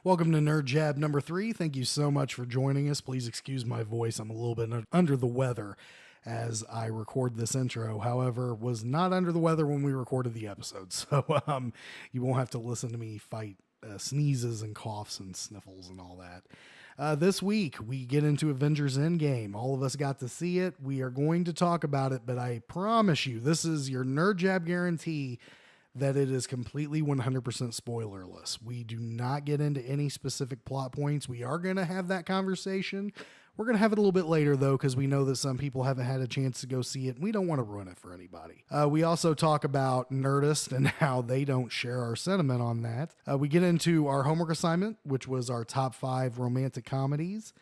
Welcome to Nerd Jab number 3. Thank you so much for joining us. Please excuse my voice. I'm a little bit under the weather as I record this intro. However, was not under the weather when we recorded the episode. So you won't have to listen to me fight sneezes and coughs and sniffles and all that. This week, we get into Avengers Endgame. All of us got to see it. We are going to talk about it, but I promise you, this is your Nerd Jab guarantee that it is completely 100% spoilerless. We do not get into any specific plot points. We are going to have that conversation. We're going to have it a little bit later, though, because we know that some people haven't had a chance to go see it, and we don't want to ruin it for anybody. We also talk about Nerdist and how they don't share our sentiment on that. We get into our homework assignment, which was our top 5 romantic comedies,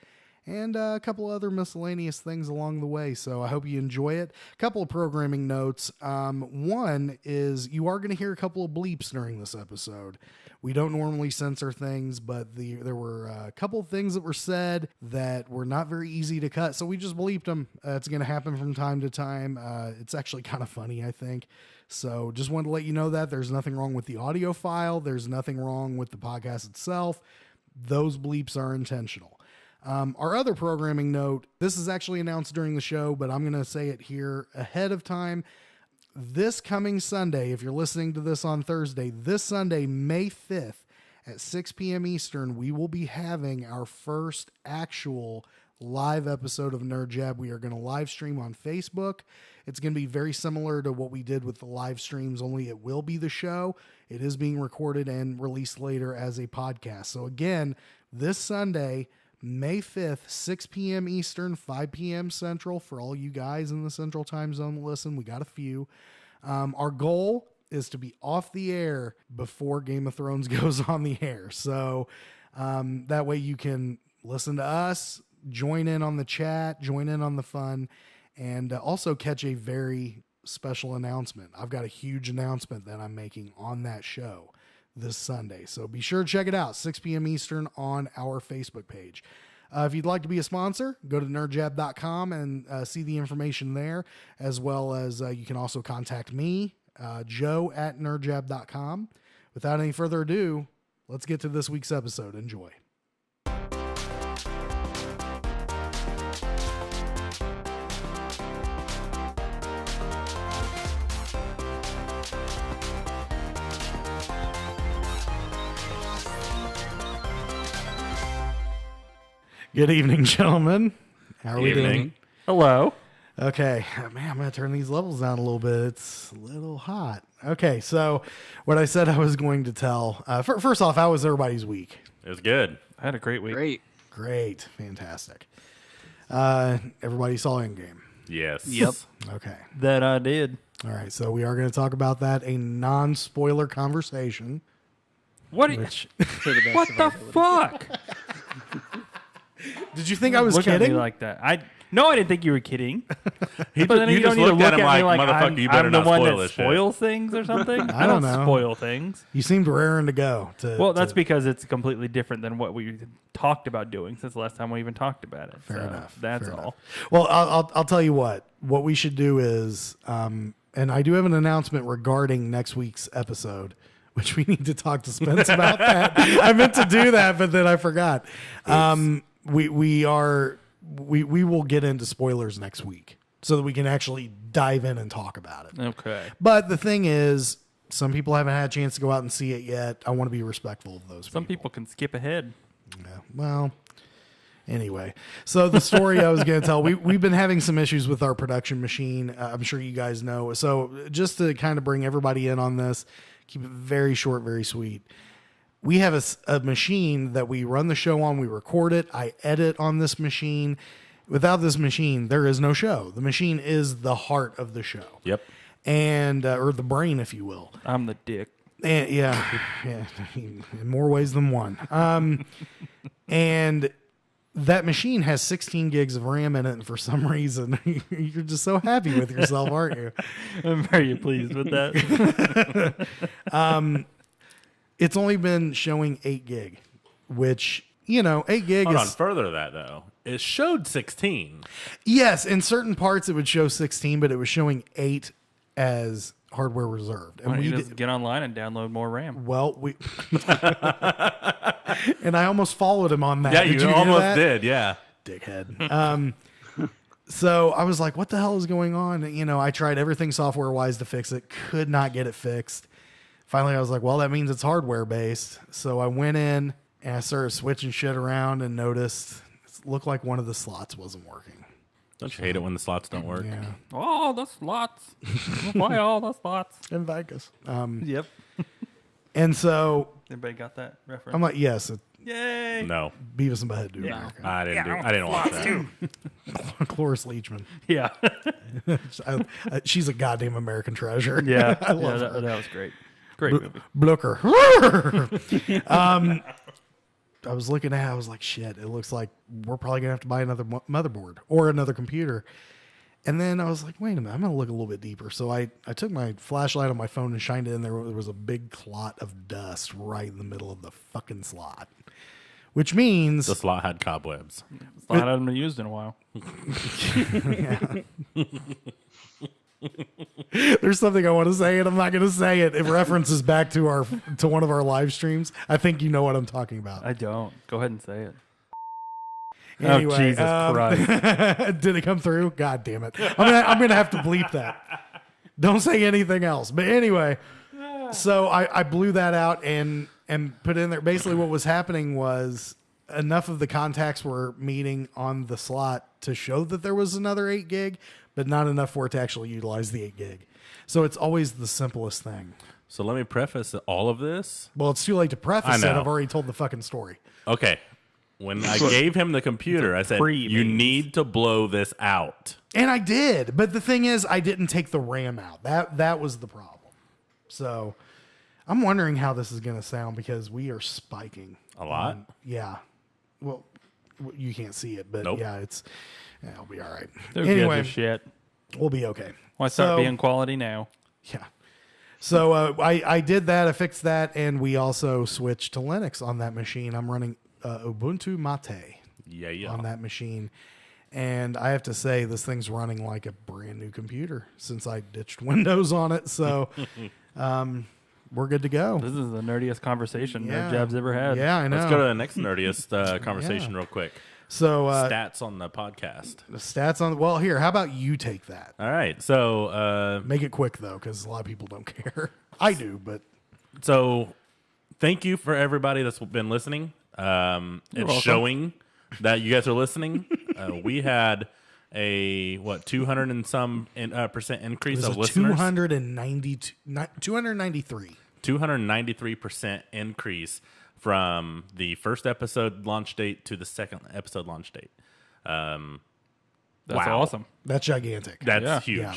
and a couple other miscellaneous things along the way. So I hope you enjoy it. A couple of programming notes. One is you are going to hear a couple of bleeps during this episode. We don't normally censor things, but there were a couple of things that were said that were not very easy to cut. So we just bleeped them. It's going to happen from time to time. It's actually kind of funny, I think. So just wanted to let you know that there's nothing wrong with the audio file. There's nothing wrong with the podcast itself. Those bleeps are intentional. Our other programming note, this is actually announced during the show, but I'm going to say it here ahead of time. This coming Sunday, if you're listening to this on Thursday, this Sunday, May 5th at 6 p.m. Eastern, we will be having our first actual live episode of Nerd Jab. We are going to live stream on Facebook. It's going to be very similar to what we did with the live streams, only it will be the show. It is being recorded and released later as a podcast. So again, this Sunday, May 5th, 6 p.m. Eastern, 5 p.m. Central, for all you guys in the Central Time Zone listen. We got a few. Our goal is to be off the air before Game of Thrones goes on the air. So that way you can listen to us, join in on the chat, join in on the fun, and also catch a very special announcement. I've got a huge announcement that I'm making on that show this Sunday. So be sure to check it out, 6 p.m. Eastern on our Facebook page. If you'd like to be a sponsor, go to nerdjab.com and see the information there, as well as you can also contact me, Joe at nerdjab.com. Without any further ado, let's get to this week's episode. Enjoy. Good evening, gentlemen. How are we doing? Hello. Okay. Man, I'm going to turn these levels down a little bit. It's a little hot. Okay, so what I said I was going to tell. First off, how was everybody's week? It was good. I had a great week. Great. Fantastic. Everybody saw Endgame? Yes. Yep. Okay. That I did. All right, so we are going to talk about that, a non-spoiler conversation. What? What the fuck? Did you think I was Look kidding? at me like that. No, I didn't think you were kidding. But then you don't need to look at me like motherfucker, you better I'm the not one spoil that this shit. spoils things or something. I don't know. Spoil things. You seemed raring to go. Well, that's because it's completely different than what we talked about doing since the last time we even talked about it. Fair enough. That's Fair all. enough. Well, I'll tell you what. What we should do is, and I do have an announcement regarding next week's episode, which we need to talk to Spence about that. I meant to do that, but then I forgot. We will get into spoilers next week so that we can actually dive in and talk about it. Okay. But the thing is, some people haven't had a chance to go out and see it yet. I want to be respectful of those people. Some people can skip ahead. Yeah, well, anyway. So the story I was going to tell, we've been having some issues with our production machine. I'm sure you guys know. So just to kind of bring everybody in on this, keep it very short, very sweet. We have a machine that we run the show on. We record it. I edit on this machine. Without this machine, there is no show. The machine is the heart of the show. Yep. And, or the brain, if you will. I'm the dick. And, yeah, in more ways than one. And that machine has 16 gigs of RAM in it, and for some reason, you're just so happy with yourself, aren't you? I'm very pleased with that. It's only been showing 8 gig, which, 8 gig Hold is... on, further to that, though. It showed 16. Yes, in certain parts it would show 16, but it was showing 8 as hardware reserved. And we just get online and download more RAM. Well, And I almost followed him on that. Yeah, Did you hear almost that? did. Yeah. Dickhead. So I was like, what the hell is going on? You know, I tried everything software wise to fix it, could not get it fixed. Finally, I was like, well, that means it's hardware based. So I went in and I started switching shit around and noticed it looked like one of the slots wasn't working. Don't you hate it when the slots don't work? Yeah. Oh, the slots. Why all the slots? In Vegas. Yep. And so Everybody got that reference? I'm like, yes, Yay. No, Beavis and Butthead do America. I didn't watch that. Cloris Leachman. Yeah. She's a goddamn American treasure. Yeah. I love that, her. that was great. Great movie. Blooker. I was looking at it, I was like, shit, it looks like we're probably going to have to buy another motherboard or another computer. And then I was like, wait a minute, I'm going to look a little bit deeper. So I took my flashlight on my phone and shined it in there. There was a big clot of dust right in the middle of the fucking slot, which means The slot had cobwebs. Slot hasn't been used in a while. there's something I want to say and I'm not going to say it. It references back to one of our live streams. I think you know what I'm talking about. I don't. Go ahead and say it. Anyway, Oh, Jesus Christ. did it come through? God damn it. I'm gonna have to bleep that. Don't say anything else. But anyway, so I blew that out and put in there. Basically what was happening was enough of the contacts were meeting on the slot to show that there was another 8 gig, but not enough for it to actually utilize the 8 gig. So it's always the simplest thing. So let me preface all of this. Well, it's too late to preface I it. know. I've already told the fucking story. Okay. When I gave him the computer, I said, you need to blow this out. And I did, but the thing is, I didn't take the RAM out. That was the problem. So I'm wondering how this is going to sound because we are spiking A lot? Yeah. Well, you can't see it, but Nope. yeah, it'll be all right. Who gives a Anyway, shit? we'll be okay. Why start being quality now? Yeah. So I did that. I fixed that, and we also switched to Linux on that machine. I'm running Ubuntu Mate. Yeah. On that machine. And I have to say, this thing's running like a brand new computer since I ditched Windows on it. So we're good to go. This is the nerdiest conversation Yeah. Nerd Jab's ever had. Yeah, I know. Let's go to the next nerdiest conversation real quick. So Stats on the podcast. the stats on, well, here, how about you take that? All right. So Make it quick, though, because a lot of people don't care. I do, but thank you for everybody that's been listening. It's welcome. showing that you guys are listening. We had a 200 and some percent increase there's of a listeners. 293. 293% increase from the first episode launch date to the second episode launch date. That's Wow. awesome. That's gigantic. That's Yeah. huge. Yeah.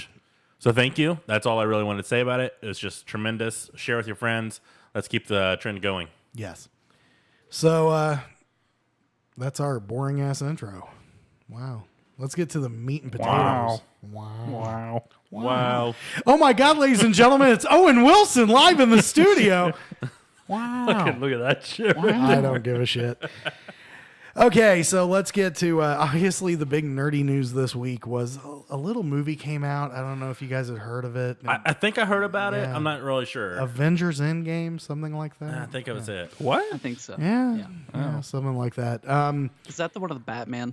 So thank you. That's all I really wanted to say about it. It's just tremendous. Share with your friends. Let's keep the trend going. Yes. So that's our boring ass intro. Wow. Let's get to the meat and potatoes. Wow. Wow. Oh my God, ladies and gentlemen, it's Owen Wilson live in the studio. Wow. Look at that shit. I don't give a shit. Okay, so let's get to obviously the big nerdy news this week was a little movie came out. I don't know if you guys had heard of it. I think I heard about it. Yeah. I'm not really sure. Avengers Endgame, something like I that. think that was it. What? I think so. Yeah, something like that. Is that the one of the Batman?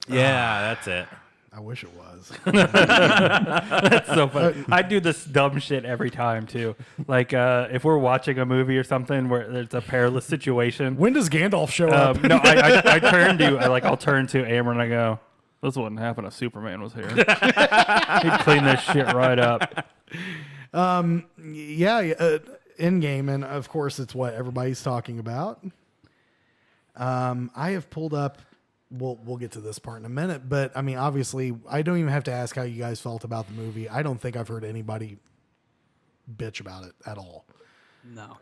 Yeah, that's it. I wish it was. That's so funny. I do this dumb shit every time too. Like if we're watching a movie or something where there's a perilous situation. When does Gandalf show up? No, I turn to I'll turn to Amber and I go, "This wouldn't happen if Superman was here. He'd clean this shit right up." Endgame, and of course, it's what everybody's talking about. I have pulled up. We'll get to this part in a minute, but I mean, obviously, I don't even have to ask how you guys felt about the movie. I don't think I've heard anybody bitch about it at all. No.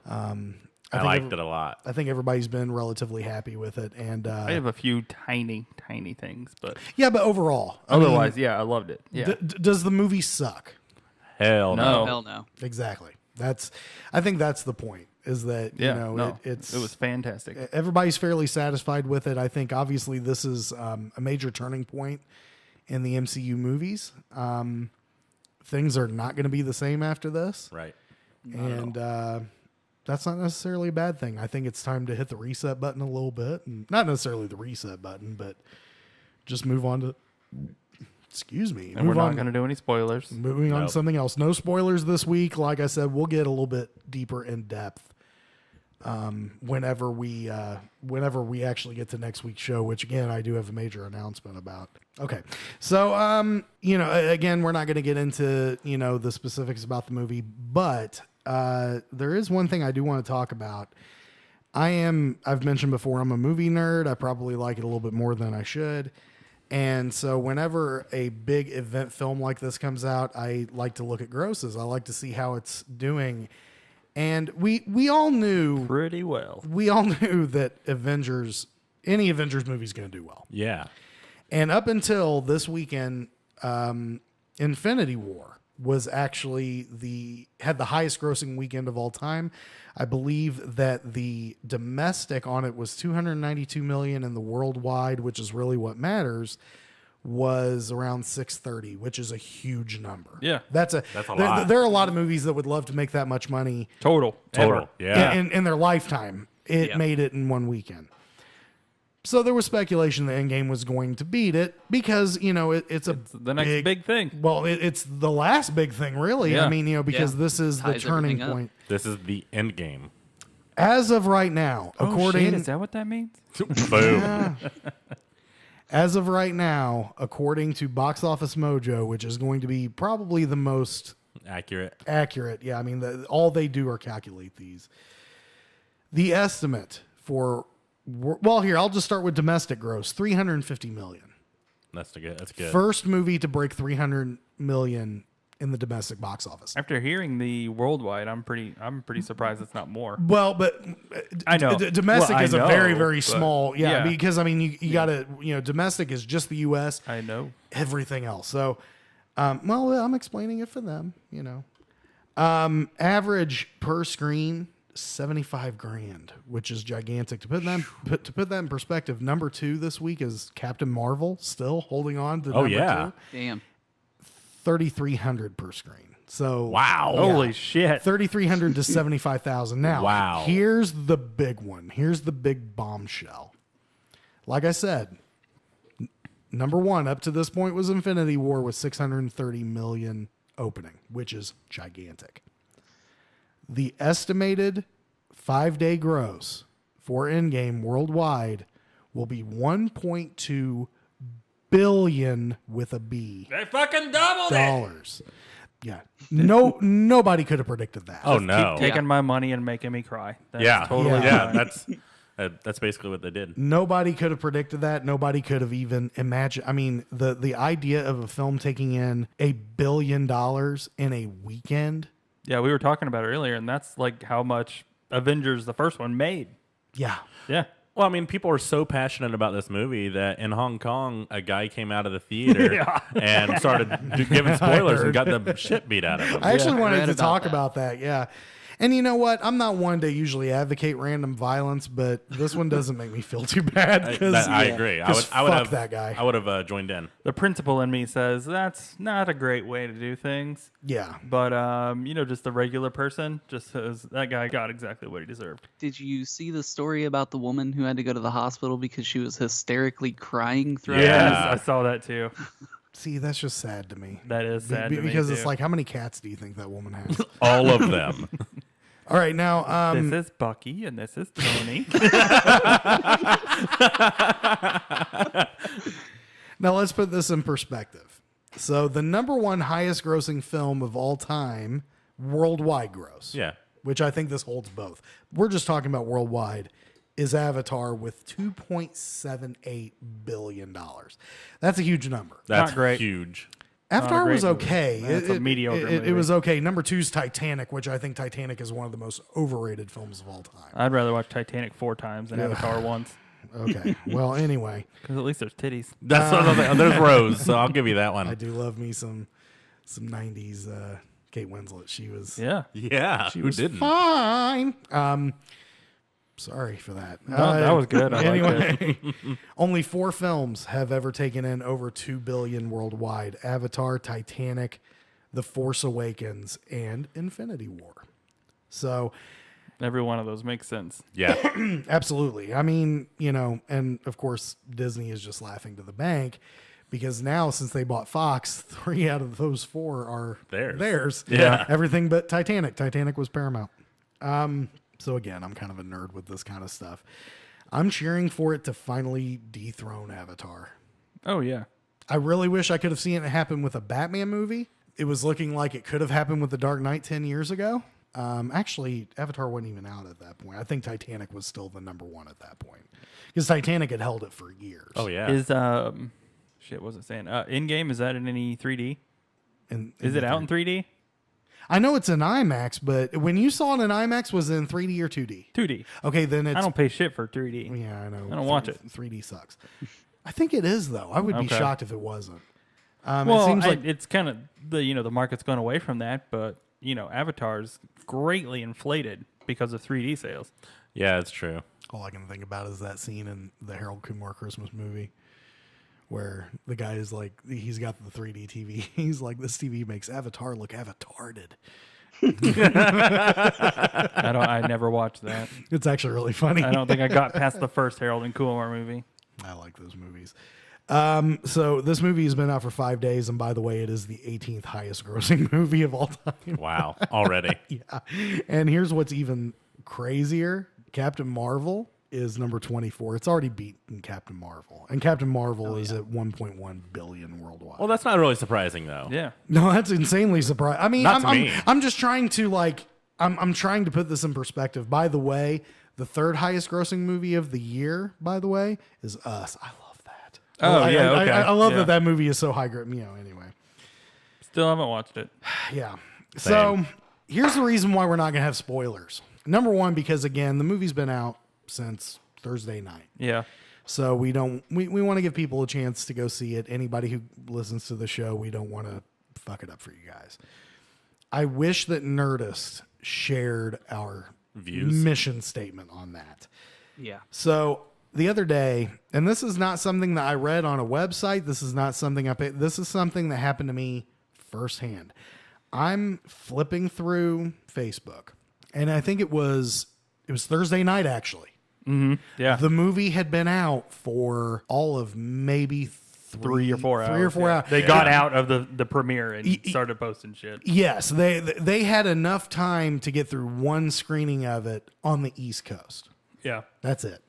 I liked it a lot. I think everybody's been relatively happy with it, and I have a few tiny things, but yeah, but overall, I mean, otherwise, yeah, I loved it. Yeah. does the movie suck? Hell no. No. Hell no. Exactly. I think that's the point. Is that it was fantastic. Everybody's fairly satisfied with it. I think obviously this is a major turning point in the MCU movies. Things are not going to be the same after this, Right. and that's not necessarily a bad thing. I think it's time to hit the reset button a little bit, and not necessarily the reset button, but just move on to. Excuse me. And we're not going to do any spoilers. Moving on to something else. No spoilers this week. Like I said, we'll get a little bit deeper in depth whenever we actually get to next week's show, which again I do have a major announcement about. Okay, so again, we're not going to get into the specifics about the movie, but there is one thing I do want to talk about. I've mentioned before, I'm a movie nerd. I probably like it a little bit more than I should. And so whenever a big event film like this comes out, I like to look at grosses. I like to see how it's doing. And we all knew Pretty well. we all knew that any Avengers movie is going to do well. Yeah. And up until this weekend, Infinity War was actually had the highest grossing weekend of all time. I believe that the domestic on it was 292 million, and the worldwide, which is really what matters, was around 630, which is a huge number. Yeah. That's a lot. There are a lot of movies that would love to make that much money Total. Ever. Yeah. in their lifetime. It made it in one weekend. So there was speculation that Endgame was going to beat it because, it's the next big thing. Well, it's the last big thing, really. Yeah. I mean, because this is the Ties turning everything up. point. This is the end game. As of right now, Is that what that means? Boom. as of right now, according to Box Office Mojo, which is going to be probably the most Accurate. accurate. Yeah, I mean, all they do are calculate these. The estimate for, here, I'll just start with domestic gross, 350 million. That's good. That's good. First movie to break 300 million in the domestic box office. After hearing the worldwide, I'm pretty surprised it's not more. Well, but I know. domestic Well, I is a know, very, very but- small. Yeah, yeah. because I mean, you got to, domestic is just the U.S. I know. Everything else. So, I'm explaining it for them. Average per screen, 75 grand, which is gigantic. To put that in perspective, number 2 this week is Captain Marvel, still holding on to number 2. Damn. 3,300 per screen. So Wow. Holy shit. 3,300 to 75,000. Now, Wow. here's the big one. Here's the big bombshell. Like I said, number 1 up to this point was Infinity War with 630 million opening, which is gigantic. The estimated 5-day gross for Endgame worldwide will be 1.2 billion with a B They fucking doubled dollars. Yeah. Nobody could have predicted that. Oh no. Taking my money and making me cry. That's Yeah. totally Yeah. fine. That's basically what they did. Nobody could have predicted that. Nobody could have even imagined. I mean, the idea of a film taking in $1 billion in a weekend. Yeah, we were talking about it earlier, and that's like how much Avengers, the first one, made. Yeah. Yeah. Well, I mean, people are so passionate about this movie that in Hong Kong, a guy came out of the theater and started giving spoilers and got the shit beat out of him. I actually wanted read to about talk that. about that. Yeah. And you know what? I'm not one to usually advocate random violence, but this one doesn't make me feel too bad. I agree. I would fuck have that guy. I would have joined in. The principal in me says that's not a great way to do things. Yeah. But, just the regular person just says that guy got exactly what he deserved. Did you see the story about the woman who had to go to the hospital because she was hysterically crying throughout? Yeah. Yes, I saw that too. See, that's just sad to me. That is sad to me, because it's too. like, how many cats do you think that woman has? All of them. All right, now, This is Bucky and this is Tony. now let's put this in perspective. So the number 1 highest grossing film of all time, worldwide gross. Yeah. Which I think this holds both. We're just talking about worldwide, is Avatar with $2.78 billion. That's a huge number. That's Not great. huge. Avatar great was movie. okay. That's a mediocre It movie. was okay. Number 2 is Titanic, which I think Titanic is one of the most overrated films of all time. I'd rather watch Titanic 4 times than Avatar once. Okay. Well, anyway, Because at least there's titties. That's what I'm saying. There's Rose, so I'll give you that I one. do love me some 90s Kate Winslet. She was Yeah. Yeah. she Who was didn't? fine. Sorry for that. No, that was good. I liked it. Anyway, only 4 films have ever taken in over 2 billion worldwide: Avatar, Titanic, The Force Awakens, and Infinity War. So, Every one of those makes sense. Yeah. Absolutely. I mean, you know, and of course, Disney is just laughing to the bank because now, since they bought Fox, 3 out of those 4 are theirs. Yeah. Everything but Titanic. Titanic was Paramount. So again, I'm kind of a nerd with this kind of stuff. I'm cheering for it to finally dethrone Avatar. Oh, yeah. I really wish I could have seen it happen with a Batman movie. It was looking like it could have happened with The Dark Knight 10 years ago. Actually, Avatar wasn't even out at that point. I think Titanic was still the number 1 at that point because Titanic had held it for years. Oh, yeah. Is, shit, what was it saying? In-game, is that in any 3D? Is it out in 3D? I know it's in IMAX, but when you saw it in IMAX, was it in 3D or 2D? 2D. Okay, then it's... I don't pay shit for 3D. Yeah, I know. I don't watch it. 3D sucks. I think it is, though. I would be Okay. shocked if it wasn't. Well, it seems like it's kind of the market's going away from that, but Avatar's greatly inflated because of 3D sales. Yeah, it's true. all I can think about is that scene in the Harold Kumar Christmas movie where the guy is like, he's got the 3D TV. He's like, this TV makes Avatar look avatarded. I never watched that. It's actually really funny. I don't think I got past the first Harold and Kumar movie. I like those movies. So this movie has been out for 5 days, and by the way, it is the 18th highest grossing movie of all time. Wow, already. Yeah. And here's what's even crazier. Captain Marvel is number 24. It's already beaten Captain Marvel. And Captain Marvel is at 1.1 billion worldwide. Well, that's not really surprising, though. Yeah. No, that's insanely surprising. I mean, Not to me. I'm just trying to I'm trying to put this in perspective. By the way, the third highest grossing movie of the year, by the way, is Us. I love that. Oh, yeah, okay. I love Yeah. that movie is so high grade. Anyway. Still haven't watched it. Yeah. So here's the reason why we're not going to have spoilers. Number one, because again, the movie's been out since Thursday night. Yeah. So we want to give people a chance to go see it. Anybody who listens to the show, we don't want to fuck it up for you guys. I wish that Nerdist shared our Views. mission statement on that. Yeah. So the other day, and this is not something that I read on a website. This is not something I paid. This is something that happened to me firsthand. I'm flipping through Facebook, and I think it was Thursday night actually. Yeah. The movie had been out for all of maybe 3 or 4 hours. 3 or 4 yeah. hours. They got out of the premiere and started posting shit. Yes, they had enough time to get through one screening of it on the East Coast. Yeah. That's it.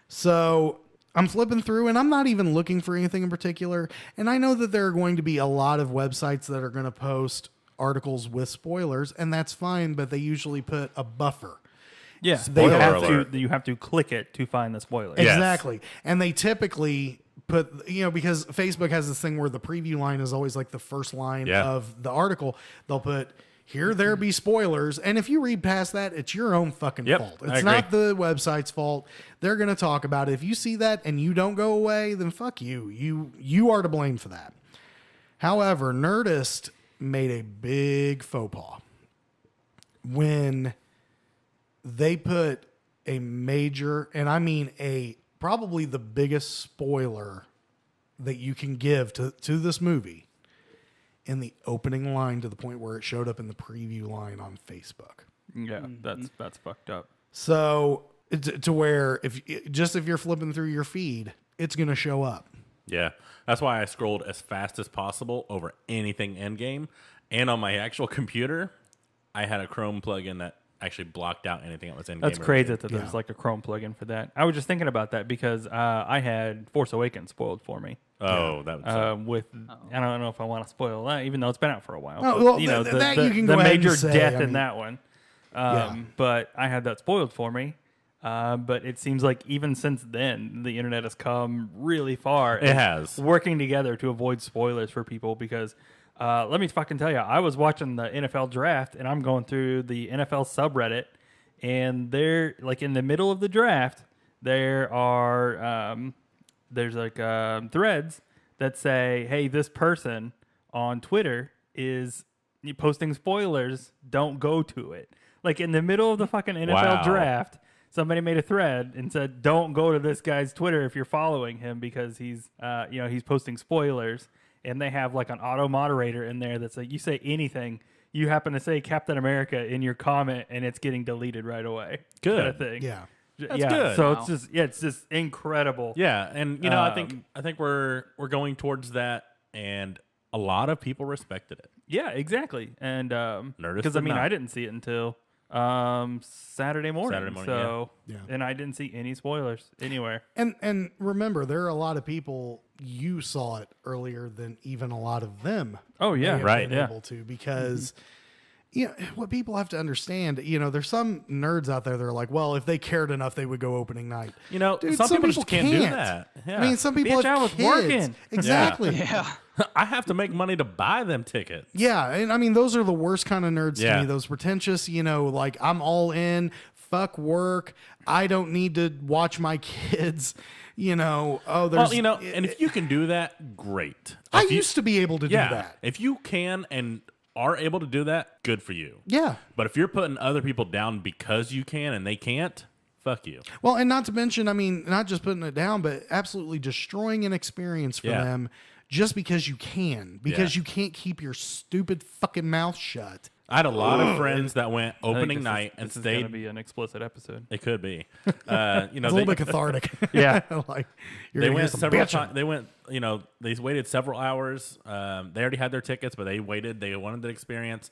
So I'm flipping through, and I'm not even looking for anything in particular. And I know that there are going to be a lot of websites that are going to post articles with spoilers, and that's fine, but they usually put a buffer. Yeah. Spoiler alert. You have to click it to find the spoiler. Yes. Exactly. And they typically put, because Facebook has this thing where the preview line is always like the first line of the article. They'll put, here there be spoilers. And if you read past that, it's your own fucking fault. I It's agree. not the website's fault. They're going to talk about it. If you see that and you don't go away, then fuck you. You are to blame for that. However, Nerdist made a big faux pas when they put a major, and I mean probably the biggest spoiler that you can give to this movie in the opening line, to the point where it showed up in the preview line on Facebook. Yeah. That's fucked up. So to where if you're flipping through your feed, it's going to show up. Yeah. That's why I scrolled as fast as possible over anything Endgame. And on my actual computer, I had a Chrome plugin that actually blocked out anything that was Endgame. That's crazy that Yeah. there's like a Chrome plugin for that. I was just thinking about that because I had Force Awakens spoiled for me. Oh, that was I don't know if I want to spoil that, even though it's been out for a while. Oh, But, well, the you can go ahead and major say, death I mean, in that one. Yeah. But I had that spoiled for me. But it seems like even since then, the internet has come really far. It has. Working together to avoid spoilers for people because let me fucking tell you, I was watching the NFL draft and I'm going through the NFL subreddit, and they're like in the middle of the draft, there are there's like threads that say, hey, this person on Twitter is posting spoilers, don't go to it. Like in the middle of the fucking NFL Wow. draft, somebody made a thread and said, don't go to this guy's Twitter if you're following him because he's he's posting spoilers. And they have like an auto moderator in there that's like, you say anything, you happen to say Captain America in your comment and it's getting deleted right away. Good. Kind of thing. Yeah. That's good. So Wow. it's just incredible. Yeah, and I think we're going towards that, and a lot of people respected it. Yeah, exactly. And Nerdist because did not. I didn't see it until Saturday morning. Saturday morning, so yeah. and I didn't see any spoilers anywhere. And remember, there are a lot of people, you saw it earlier than even a lot of them. Oh yeah, may have right, been yeah. able to, because what people have to understand, there's some nerds out there that are like, well, if they cared enough, they would go opening night. Dude, some people just can't do that. Yeah. I mean, some people Bitch, have I was kids. working. Exactly. Yeah. I have to make money to buy them tickets. Yeah, and I mean, those are the worst kind of nerds to Yeah. me. Those pretentious, like, I'm all in, fuck work, I don't need to watch my kids. Oh, there's. Well, and if you can do that, great. I If you- used to be able to do that. If you can and are able to do that, good for you. Yeah. But if you're putting other people down because you can and they can't, fuck you. Well, and not to mention, I mean, not just putting it down, but absolutely destroying an experience for Yeah. them just because you can, because Yeah. you can't keep your stupid fucking mouth shut. I had a lot of friends that went I think opening this night is, and this is gonna stayed. be an explicit episode. It could be. It's a little bit cathartic. Yeah. Like, you're They gonna hear went some several bitching. times. They went. They waited several hours. They already had their tickets, but they waited. They wanted the experience,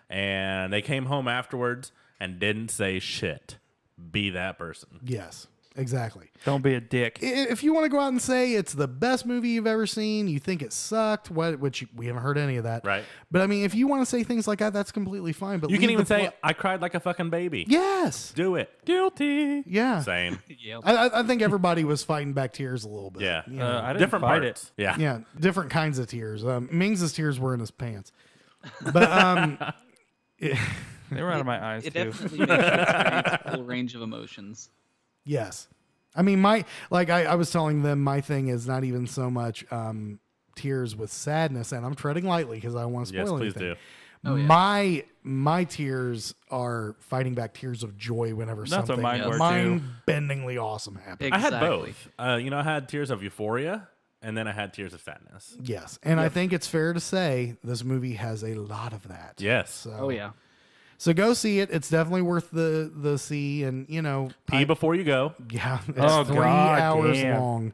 and they came home afterwards and didn't say shit. Be that person. Yes, exactly. Don't be a dick. If you want to go out and say it's the best movie you've ever seen, you think it sucked, which we haven't heard any of that. Right. But I mean, if you want to say things like that, that's completely fine. But You can leave even the say, pl- "I cried like a fucking baby." yes. Do it. Guilty. Yeah. Same. Yep. I think everybody was fighting back tears a little bit. Yeah. You know? I didn't Different fight parts. it. Yeah. Yeah, different kinds of tears. Mings' tears were in his pants, but They were out of my eyes It too. definitely makes you experience a full range of emotions. yes, I mean I was telling them, my thing is not even so much tears with sadness, and I'm treading lightly because I don't want to Yes, spoil please anything. do. Oh, yeah. My tears are fighting back tears of joy whenever That's what something mine were, too. mind-bendingly awesome happens. I had Exactly. both. I had tears of euphoria, and then I had tears of sadness. Yes, and I think it's fair to say this movie has a lot of that. Yes. So, Oh yeah. So go see it. It's definitely worth the see, and Pee before you go. yeah, it's Oh, 3 God hours damn. long.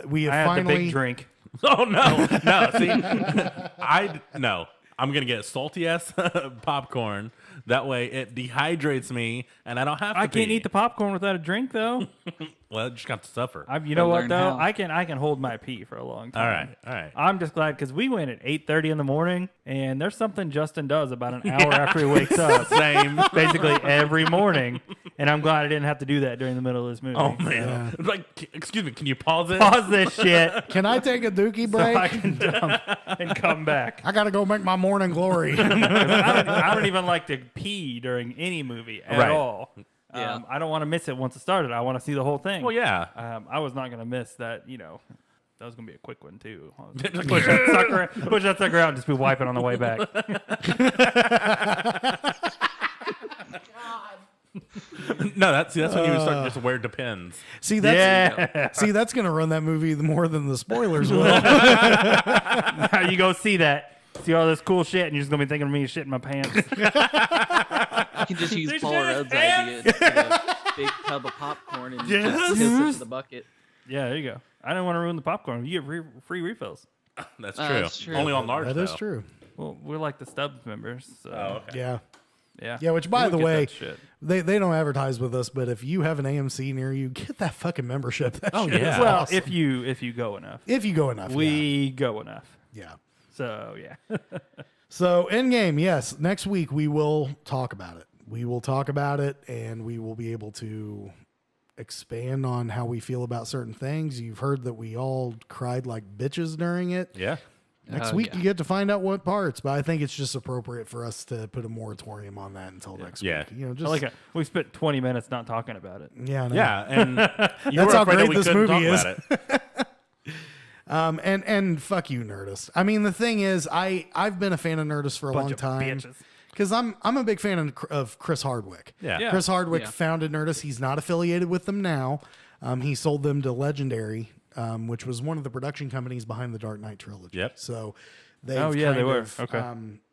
We have I had finally the big drink. Oh no, no. See, no. I'm gonna get salty ass popcorn. That way, it dehydrates me, and I don't have to. I can't pee. eat the popcorn without a drink though. Well, I just got to suffer. You know what learn though? how. I can hold my pee for a long time. All right, all right. I'm just glad because we went at 8:30 in the morning, and there's something Justin does about an hour after he wakes up, Same. basically every morning. And I'm glad I didn't have to do that during the middle of this movie. Oh man. Like, excuse me. Can you pause it? Pause this shit Can I take a dookie so break? I can dump and come back. I gotta go make my morning glory. I don't even like to pee during any movie at Right. all. Yeah. I don't want to miss it once it started. I want to see the whole thing. Well, yeah. I was not going to miss that. That was going to be a quick one too. Push that sucker out and just be wiping on the way back. No, that's when you start just wear depends. see, that's Yeah. see, that's gonna run that movie more than the spoilers will. Now you go see that. See all this cool shit, and you're just going to be thinking of me shitting my pants. You can just use There's Paul just Rudd's idea. Just get a big tub of popcorn and just piss into the bucket. Yeah, there you go. I didn't want to ruin the popcorn. You get free refills. That's true. That's true. Only on large. That is though. true. Well, we're like the Stubbs members. So, Oh, okay. Yeah. yeah. Yeah, which by We the would get way, that shit. they don't advertise with us, but if you have an AMC near you, get that fucking membership. That Oh, shit is yeah. Well, awesome. if you go enough. if you go enough. We go enough. yeah. So, yeah. So Endgame, yes. Next week we will talk about it. We will talk about it, and we will be able to expand on how we feel about certain things. You've heard that we all cried like bitches during it. Yeah. Next Oh, week yeah. you get to find out what parts, but I think it's just appropriate for us to put a moratorium on that until next Yeah. week. I Just like it. We spent 20 minutes not talking about it. yeah, I know. Yeah, and you That's were how afraid that great we this couldn't movie talk is. about it. And fuck you, Nerdist. I mean, the thing is, I've been a fan of Nerdist for a Bunch long of time bitches. because I'm a big fan of Chris Hardwick. Yeah. Yeah. Chris Hardwick Yeah. founded Nerdist. He's not affiliated with them now. He sold them to Legendary, which was one of the production companies behind the Dark Knight trilogy. Yep. So they Oh, yeah, they were. Okay.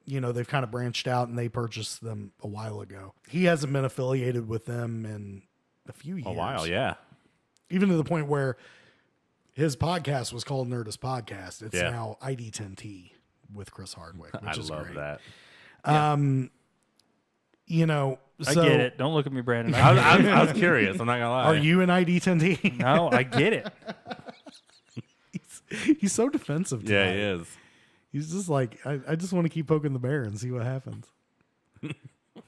they've kind of branched out and they purchased them a while ago. He hasn't been affiliated with them in a few years. A while, yeah. Even to the point where his podcast was called Nerdist Podcast. It's Yeah. now ID10T with Chris Hardwick, which I is love great. that. I So get it. Don't look at me, Brandon. I was curious. I'm not gonna lie. are you an ID10T? No, I get it. He's so defensive Yeah, tonight. he is. He's just like, I just want to keep poking the bear and see what happens. Poke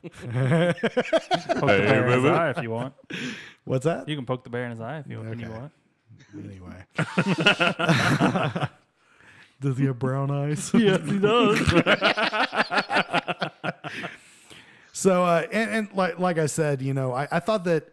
the bear in his eye if you want. What's that? You can poke the bear in his eye if you Okay. want. Anyway. Does he have brown eyes? Yes, he does. So, and like I said, I thought that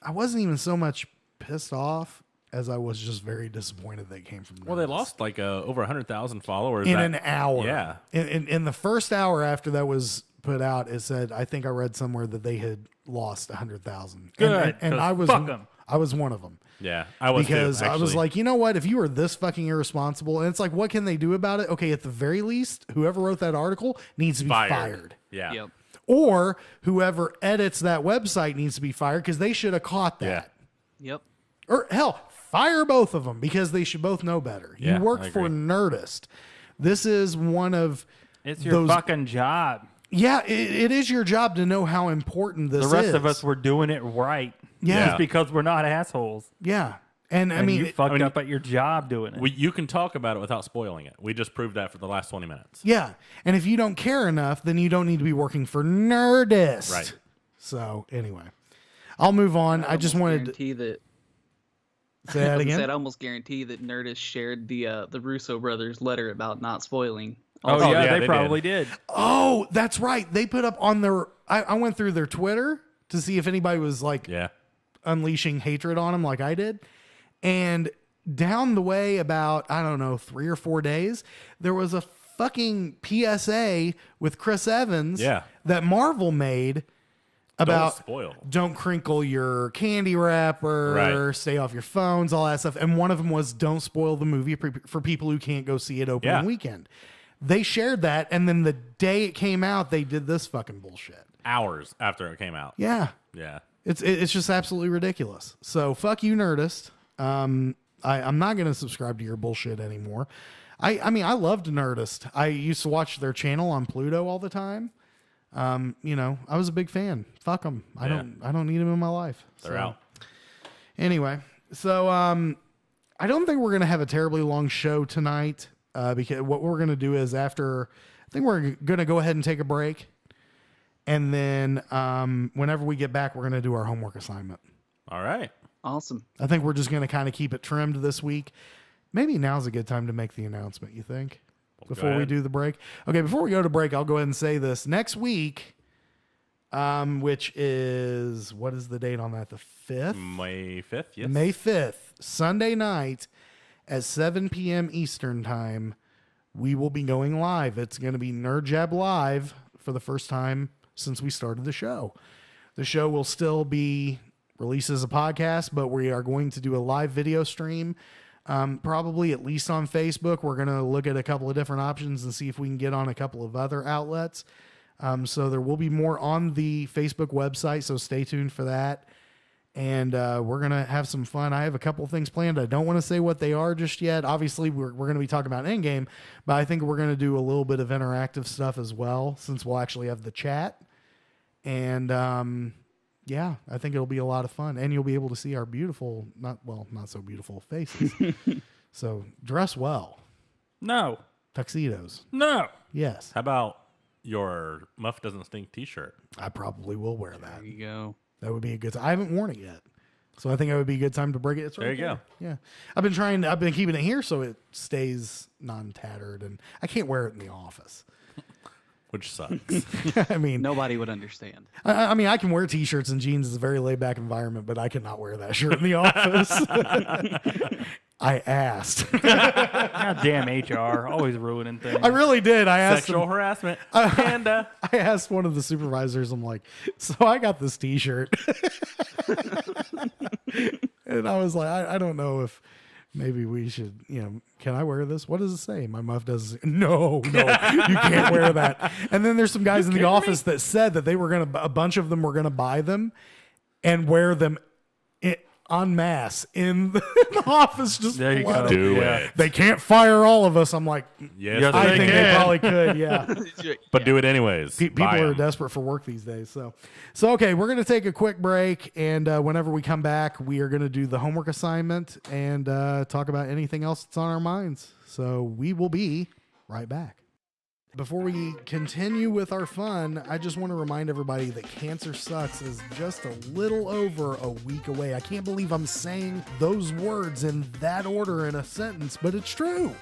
I wasn't even so much pissed off as I was just very disappointed they came from Well, they Nerdist. lost like over 100,000 followers in an hour. Yeah. In the first hour after that was put out, it said, I think I read somewhere that they had lost 100,000. Good, And 'cause I was fuck 'em. I was one of them. Yeah, I was Because too, I was actually. like, you know what? If you are this fucking irresponsible, and it's like, what can they do about it? Okay, at the very least, whoever wrote that article needs to be fired. Yeah. Yep. Or whoever edits that website needs to be fired because they should have caught that. Yeah. Yep. Or hell, fire both of them because they should both know better. Yeah, You work I for agree. Nerdist. This is one of It's your those. fucking job. Yeah, it is your job to know how important this The is. rest of us were doing it right. Yeah. Just because we're not assholes. Yeah. And I And mean, you fucked up at your job doing it. You can talk about it without spoiling it. We just proved that for the last 20 minutes. yeah. And if you don't care enough, then you don't need to be working for Nerdist. Right. So anyway, I'll move on. I just wanted to guarantee that. say that again. I almost guarantee that Nerdist shared the Russo brothers letter about not spoiling. oh, Oh, yeah, yeah, they they probably did. Oh, that's right. They put up on their. I went through their Twitter to see if anybody was like Yeah. unleashing hatred on him like I did. And down the way, about, I don't know, 3 or 4 days, there was a fucking PSA with Chris Evans Yeah. that Marvel made about spoil. don't crinkle your candy wrapper, Right. stay off your phones, all that stuff. And one of them was don't spoil the movie for people who can't go see it opening Yeah. weekend. They shared that, and then the day it came out, they did this fucking bullshit. Hours after it came out. Yeah. Yeah. It's just absolutely ridiculous. So fuck you, Nerdist. I'm not going to subscribe to your bullshit anymore. I mean, I loved Nerdist. I used to watch their channel on Pluto all the time. I was a big fan. Fuck them. I don't need them in my life. They're So, out. Anyway, so I don't think we're going to have a terribly long show tonight because what we're going to do is I think we're going to go ahead and take a break. And then whenever we get back, we're going to do our homework assignment. All right. Awesome. I think we're just going to kind of keep it trimmed this week. Maybe now's a good time to make the announcement, you think? Go Before we ahead. do the break? Okay, before we go to break, I'll go ahead and say this. Next week, which is, what is the date on that? The 5th? May 5th, yes. May 5th, Sunday night at 7 p.m. Eastern Time, we will be going live. It's going to be Nerd Jab Live for the first time since we started the show. The show will still be released as a podcast, but we are going to do a live video stream, probably at least on Facebook. We're going to look at a couple of different options and see if we can get on a couple of other outlets. So there will be more on the Facebook website, so stay tuned for that. And we're going to have some fun. I have a couple of things planned. I don't want to say what they are just yet. Obviously, we're going to be talking about Endgame, but I think we're going to do a little bit of interactive stuff as well, since we'll actually have the chat. And yeah, I think it'll be a lot of fun. And you'll be able to see our beautiful, not so beautiful faces. So dress well. No. Tuxedos. No. Yes, How about your Muff Doesn't Stink t-shirt? I probably will wear that. There you go. That would be a good time. I haven't worn it yet. So I think it would be a good time to break it. It's right There you go. Yeah. I've been keeping it here so it stays non-tattered, and I can't wear it in the office. Which sucks. I mean, Nobody would understand. I mean, I can wear t-shirts and jeans. It's a very laid back environment, but I cannot wear that shirt in the office. I asked. God damn HR. Always ruining things. I really did. I asked Sexual him, harassment. Panda. I asked one of the supervisors, I'm like, so I got this t-shirt. And I was like, I don't know if Maybe we should, can I wear this? What does it say? My muff does. No, you can't wear that. And then there's some guys in the office that said that a bunch of them were going to buy them and wear them en masse in the office. Just There you go. Do it. They can't fire all of us. I'm like, Yes, Yes, I they think they can. probably could. Yeah. But do it anyways. People Buy are 'em. desperate for work these days. So okay, we're going to take a quick break. And whenever we come back, we are going to do the homework assignment and talk about anything else that's on our minds. So we will be right back. Before we continue with our fun, I just want to remind everybody that Cancer Sucks is just a little over a week away. I can't believe I'm saying those words in that order in a sentence, but it's true.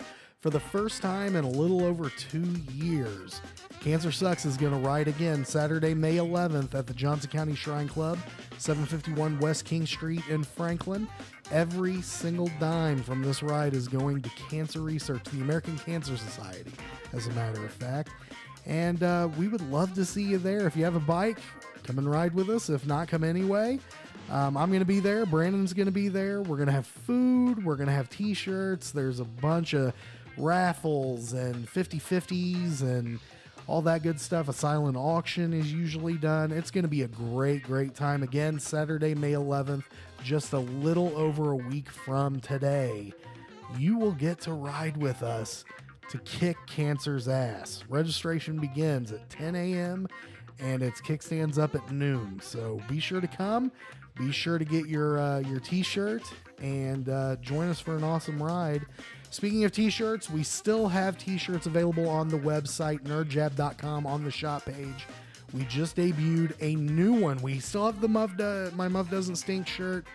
For the first time in a little over 2 years, Cancer Sucks is going to ride again Saturday, May 11th at the Johnson County Shrine Club, 751 West King Street in Franklin. Every single dime from this ride is going to cancer research, the American Cancer Society, as a matter of fact. And we would love to see you there. If you have a bike, come and ride with us. If not, come anyway. I'm going to be there. Brandon's going to be there. We're going to have food. We're going to have t-shirts. There's a bunch of raffles and 50/50s and all that good stuff. A silent auction is usually done. It's going to be a great, great time. Again, Saturday, May 11th, just a little over a week from today. You will get to ride with us to kick cancer's ass. Registration begins at 10 a.m. and its kickstands up at noon. So be sure to come. Be sure to get your t-shirt and join us for an awesome ride. Speaking of t-shirts, we still have t-shirts available on the website, nerdjab.com, on the shop page. We just debuted a new one. We still have the My Muff Doesn't Stink shirt,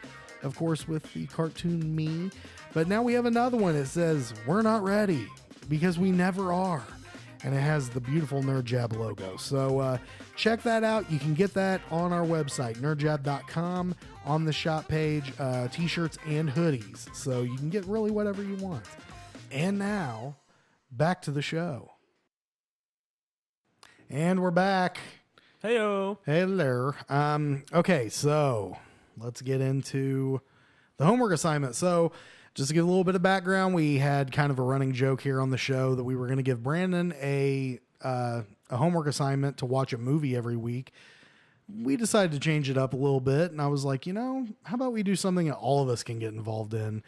of course, with the cartoon me. But now we have another one. It says, "We're not ready," because we never are. And it has the beautiful Nerd Jab logo. So check that out. You can get that on our website, nerdjab.com, on the shop page, t-shirts and hoodies. So you can get really whatever you want. And now, back to the show. And we're back. Heyo. Hello. Okay, so let's get into the homework assignment. So just to give a little bit of background, we had kind of a running joke here on the show that we were going to give Brandon a homework assignment to watch a movie every week. We decided to change it up a little bit, and I was like, how about we do something that all of us can get involved in?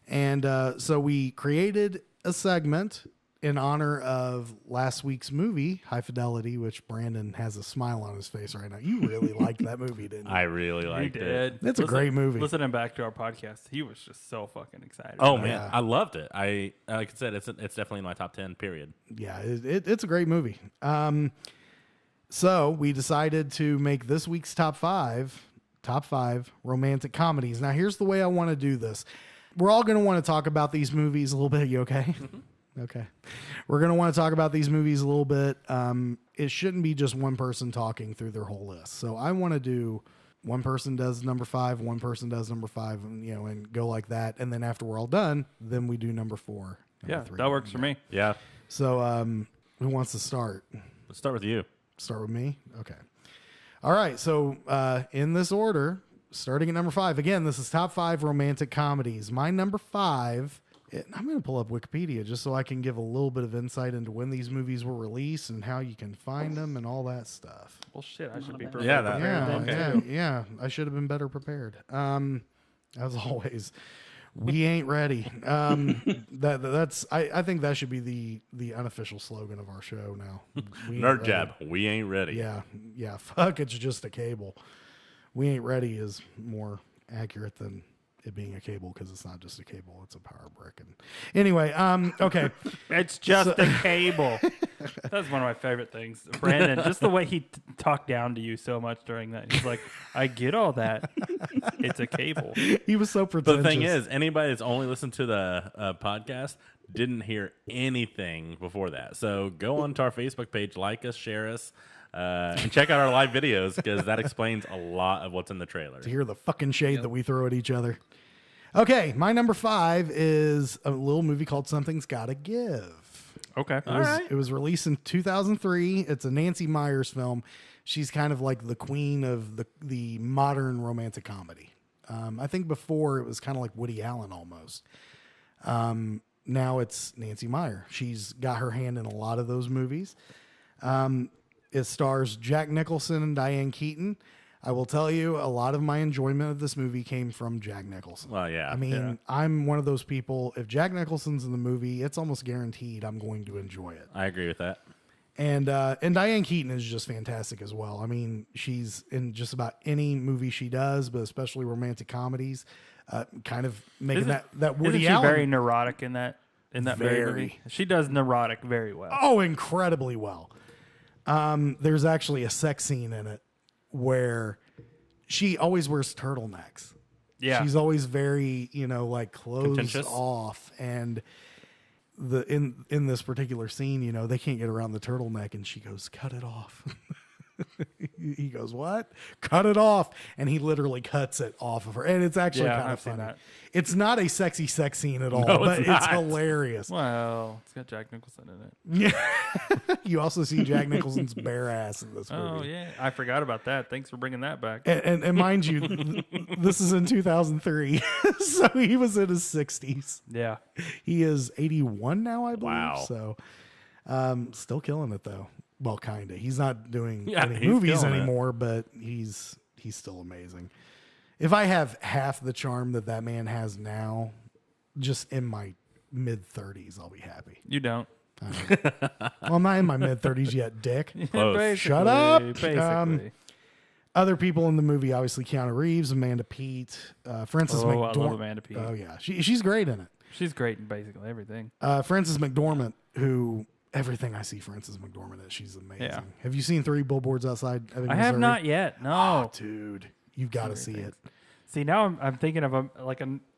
And so we created a segment in honor of last week's movie, High Fidelity, which Brandon has a smile on his face right now. You really liked that movie, didn't you? I really He liked it. did. It's a great movie. Listening back to our podcast, he was just so fucking excited. Oh about man, Yeah. I loved it. Like I said, it's definitely in my top 10. Period. Yeah, it's a great movie. So we decided to make this week's top five romantic comedies. Now, here's the way I want to do this. We're all going to want to talk about these movies a little bit. You okay? Okay. We're going to want to talk about these movies a little bit. It shouldn't be just one person talking through their whole list. So I want to do one person does number 5, one person does number 5, and go like that. And then after we're all done, then we do number 4. Yeah, number 3. that works for me. Yeah. So who wants to start? Let's start with you. Start with me? Okay. All right. So in this order, starting at number 5. Again, this is top 5 romantic comedies. My number 5, I'm going to pull up Wikipedia just so I can give a little bit of insight into when these movies were released and how you can find them and all that stuff. Well, shit, I should be prepared. Yeah, that- Yeah. I should have been better prepared. As always, we ain't ready. That's I think that should be the unofficial slogan of our show now. We ain't Nerd ready. jab. We ain't ready. Yeah. Fuck, it's just a cable. We ain't ready is more accurate than it being a cable because it's not just a cable; it's a power brick. And anyway, okay. It's just a cable. That's one of my favorite things. Brandon, just the way he talked down to you so much during that. He's like, I get all that. It's a cable. He was so But pretentious. the thing is, anybody that's only listened to the podcast didn't hear anything before that. So go onto our Facebook page, like us, share us, and check out our live videos because that explains a lot of what's in the trailer. to hear the fucking shade that we throw at each other. Okay, my number 5 is a little movie called Something's Gotta Give. Okay. It was released in 2003. It's a Nancy Meyers film. She's kind of like the queen of the modern romantic comedy. I think before it was kind of like Woody Allen almost. Now it's Nancy Meyer. She's got her hand in a lot of those movies. It stars Jack Nicholson and Diane Keaton. I will tell you, a lot of my enjoyment of this movie came from Jack Nicholson. Well, yeah. I mean, Yeah. I'm one of those people, if Jack Nicholson's in the movie, it's almost guaranteed I'm going to enjoy it. I agree with that. And Diane Keaton is just fantastic as well. I mean, she's in just about any movie she does, but especially romantic comedies, kind of making that Woody Isn't she Allen. very neurotic in that very Very. movie? She does neurotic very well. Oh, incredibly well. There's actually a sex scene in it where she always wears turtlenecks. Yeah. She's always very, like closed Contentious? off. And in this particular scene, they can't get around the turtleneck, and she goes, "Cut it off." He goes, "What? Cut it off." And he literally cuts it off of her. And it's actually Yeah, kind of I've seen funny. that. It's not a sexy sex scene at all, No, but it's it's not. hilarious. Well, it's got Jack Nicholson in it. Yeah. You also see Jack Nicholson's bare ass in this movie. Oh yeah, I forgot about that. Thanks for bringing that back. And mind you, this is in 2003, so he was in his 60s. Yeah. He is 81 now, I believe. Wow. So, still killing it though. Well, kind of. He's not doing Yeah, any he's movies killing it. anymore, but he's still amazing. If I have half the charm that man has now, just in my mid 30s, I'll be happy. You don't. Well, I'm not in my mid 30s yet, dick. Close. Basically, Shut up. Basically. Other people in the movie, obviously Keanu Reeves, Amanda Peet, Frances Oh, I McDormand. love Amanda Peet. Oh yeah, she's great in it. She's great in basically everything. Frances McDormand, who everything I see Frances McDormand is, she's amazing. Yeah. Have you seen Three Billboards Outside Ebbing, I have Missouri? not yet. No. Oh, dude, you've got to see it. See, now I'm thinking of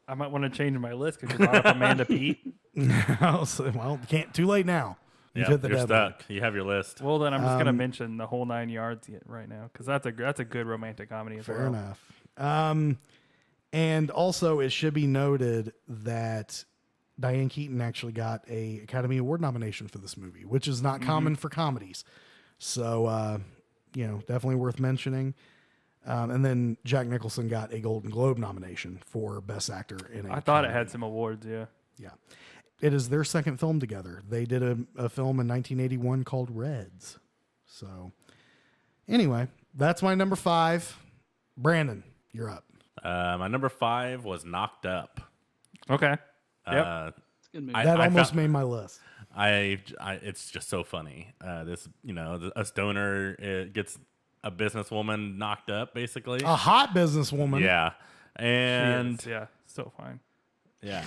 I might want to change my list because you brought up Amanda Peet. Well, can't. Too late now. You've Yeah, hit the you're deadline. stuck. You have your list. Well, then I'm just gonna mention the whole 9 yards right now because that's a good romantic comedy as Fair well. enough. And also, it should be noted that Diane Keaton actually got a Academy Award nomination for this movie, which is not common for comedies. So, definitely worth mentioning. And then Jack Nicholson got a Golden Globe nomination for Best Actor in a I thought it comedy. had some awards. Yeah. Yeah. It is their second film together. They did a film in 1981 called Reds. So, anyway, that's my number 5. Brandon, you're up. My number 5 was Knocked Up. Okay. Yep. It's a good movie. That I almost found- made my list. It's just so funny. A stoner gets a businesswoman knocked up, basically. A hot businesswoman. Yeah, She and is, yeah, so fine. yeah,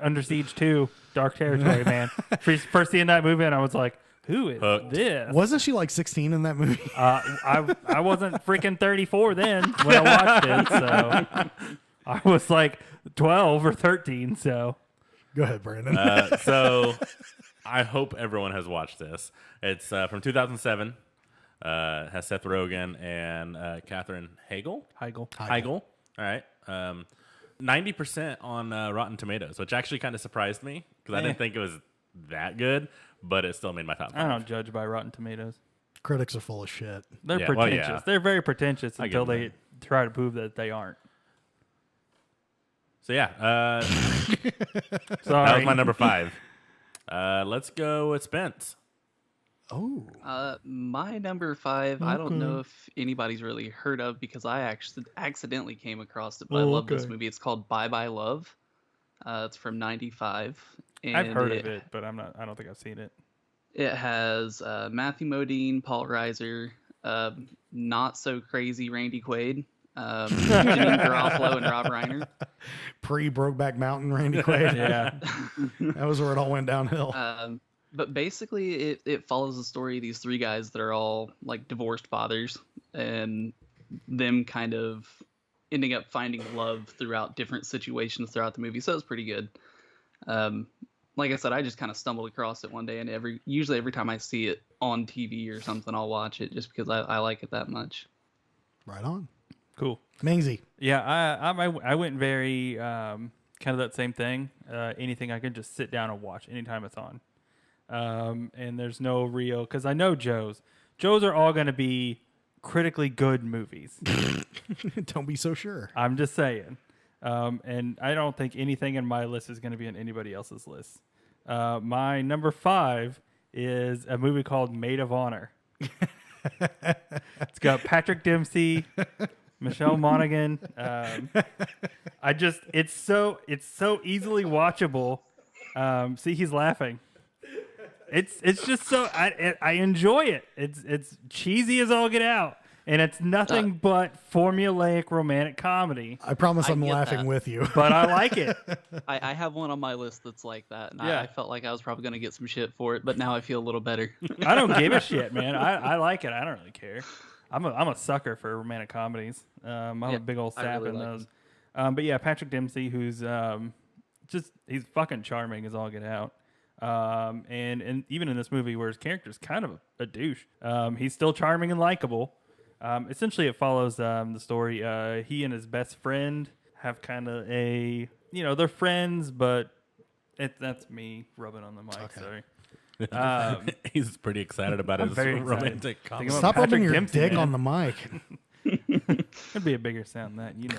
Under Siege 2, Dark Territory, man. First seeing that movie, and I was like, "Who is Hooked. this?" Wasn't she like 16 in that movie? I wasn't freaking 34 then when I watched it, so I was like 12 or 13. So Go ahead, Brandon. so I hope everyone has watched this. It's from 2007. Has Seth Rogen and Katherine Heigl. Heigl. All right. 90% on Rotten Tomatoes, which actually kind of surprised me because I didn't think it was that good, but it still made my top 5. I don't judge by Rotten Tomatoes. Critics are full of shit. They're Yeah, well, pretentious. yeah. They're very pretentious I until get they try to prove that they aren't. So yeah, that Sorry. was my number 5. Let's go with Spence. Oh. My number 5, I don't know if anybody's really heard of because I actually accidentally came across it, but I love this movie. It's called Bye Bye Love. It's from '95. And I've heard of it, but I don't think I've seen it. It has Matthew Modine, Paul Reiser, not so crazy Randy Quaid, Jimmy Garofalo, and Rob Reiner. Pre Brokeback Mountain, Randy Quaid. Yeah. That was where it all went downhill. But basically, it follows the story of these 3 guys that are all like divorced fathers, and them kind of ending up finding love throughout different situations throughout the movie. So it's pretty good. Like I said, I just kind of stumbled across it one day, and usually every time I see it on TV or something, I'll watch it just because I like it that much. Right on. Cool. Maisie. Yeah, I went very kind of that same thing. Anything I can just sit down and watch anytime it's on. And there's no real, because I know Joe's are all going to be critically good movies. Don't be so sure. I'm just saying. And I don't think anything in my list is going to be on anybody else's list. My number 5 is a movie called Maid of Honor. It's got Patrick Dempsey, Michelle Monaghan. It's so easily watchable. See, he's laughing. It's just so I enjoy it. It's cheesy as all get out, and it's nothing but formulaic romantic comedy. I promise I'm get laughing that. with you. But I like it. I have one on my list that's like that, and Yeah. I felt like I was probably going to get some shit for it, but now I feel a little better. I don't give a shit, man. I like it. I don't really care. I'm a sucker for romantic comedies. I'm a big old I sap really in like those. But yeah, Patrick Dempsey, who's he's fucking charming as all get out. And even in this movie where his character's kind of a douche, he's still charming and likable. Essentially, it follows the story. He and his best friend have kind of they're friends, but that's me rubbing on the mic. Okay. Sorry. He's pretty excited about I'm his very excited. romantic comedy. Think Stop Patrick rubbing your Dempsey, dick man. on the mic. It'd be a bigger sound than that, you know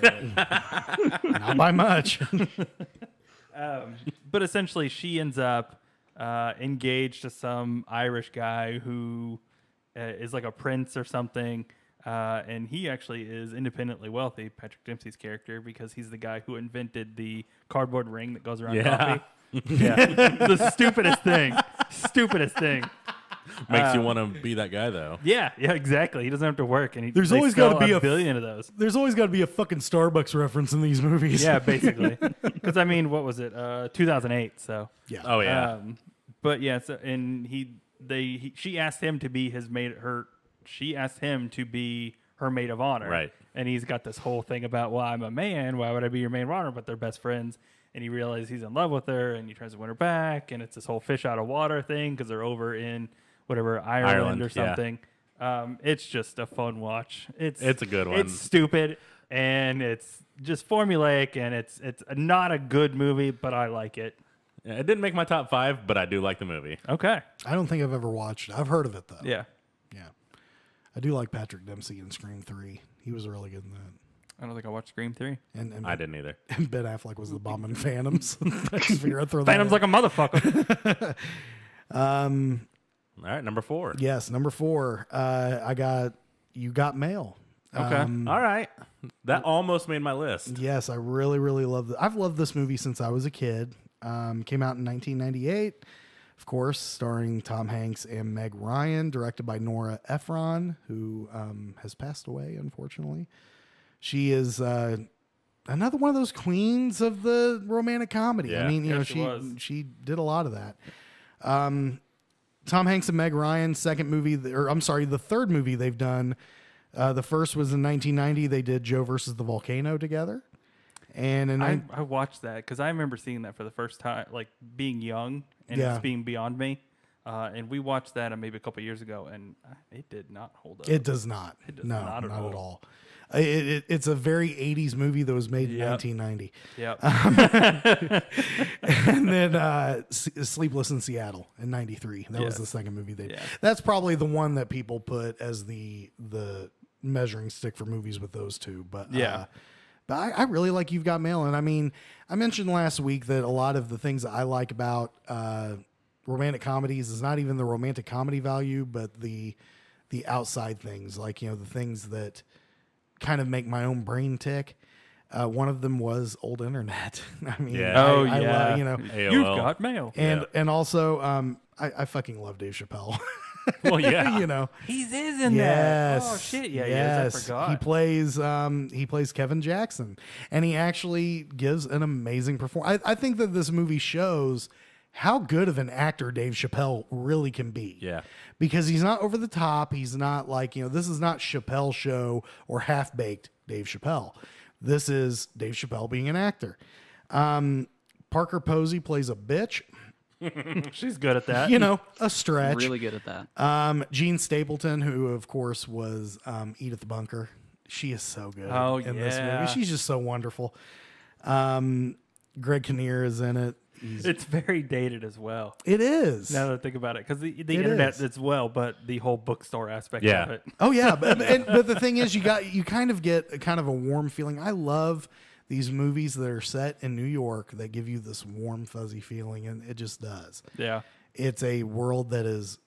it. Not by much. But essentially, she ends up engaged to some Irish guy who is like a prince or something. And he actually is independently wealthy, Patrick Dempsey's character, because he's the guy who invented the cardboard ring that goes around coffee. Yeah. The stupidest thing. Stupidest thing. Makes you want to be that guy, though. Yeah, exactly. He doesn't have to work. And There's they always sell gotta be a a billion of those. There's always got to be a fucking Starbucks reference in these movies. Yeah, basically. Because, I mean, what was it? 2008, so. Yeah. Oh, yeah. But yeah, so, and she asked him to be his maid. She asked him to be her maid of honor. Right. And he's got this whole thing about, well, I'm a man. Why would I be your maid of honor? But they're best friends. And he realizes he's in love with her, and he tries to win her back. And it's this whole fish out of water thing because they're over in whatever Ireland or yeah. something. It's just a fun watch. It's a good one. It's stupid and it's just formulaic, and it's not a good movie, but I like it. Yeah, it didn't make my top 5, but I do like the movie. Okay. I don't think I've ever watched it. I've heard of it, though. Yeah. Yeah. I do like Patrick Dempsey in Scream 3. He was really good in that. I don't think I watched Scream 3. And I didn't either. And Ben Affleck was the bomb in Phantoms. I just figured I'd throw that Phantom's in. like a motherfucker. All right, number 4. Yes, number 4. I got You Got Mail. Okay. All right. That almost made my list. Yes, I really, really love it. I've loved this movie since I was a kid. Came out in 1998, of course, starring Tom Hanks and Meg Ryan, directed by Nora Ephron, who has passed away, unfortunately. She is another one of those queens of the romantic comedy. Yeah. I mean, Yeah, she was. she did a lot of that. Tom Hanks and Meg Ryan, the third movie they've done. The first was in 1990. They did Joe versus the Volcano together. And I watched that because I remember seeing that for the first time, like being young and Yeah. just being beyond me. And we watched that maybe a couple years ago, and it did not hold up. it does not. It does No, not at not all. at all. It's a very 80s movie that was made in Yep. 1990. Yep. And then Sleepless in Seattle in 93. That was Yes. the second movie they did. Yeah. That's probably the one that people put as the measuring stick for movies with those two. But Yeah. But I really like You've Got Mail. And I mean, I mentioned last week that a lot of the things that I like about romantic comedies is not even the romantic comedy value, but the outside things, like, the things that kind of make my own brain tick. One of them was old internet. I mean, Yeah. I yeah. love, AOL. You've got mail. and also I fucking love Dave Chappelle. Well, yeah. He's in Yes. that. Oh shit! Yeah, yes. yes. I forgot. He plays Kevin Jackson, and he actually gives an amazing performance. I think that this movie shows how good of an actor Dave Chappelle really can be. Yeah. Because he's not over the top. He's not like, this is not Chappelle Show or Half Baked Dave Chappelle. This is Dave Chappelle being an actor. Parker Posey plays a bitch. She's good at that. A stretch. Really good at that. Gene Stapleton, who of course was Edith Bunker. She is so good in this yeah. movie. She's just so wonderful. Greg Kinnear is in it. It's very dated as well. It is. Now that I think about it, because the internet is. as well, but the whole bookstore aspect Yeah. of it. Oh yeah, but the thing is, you kind of get a kind of a warm feeling. I love these movies that are set in New York that give you this warm, fuzzy feeling, and it just does. Yeah. It's a world that is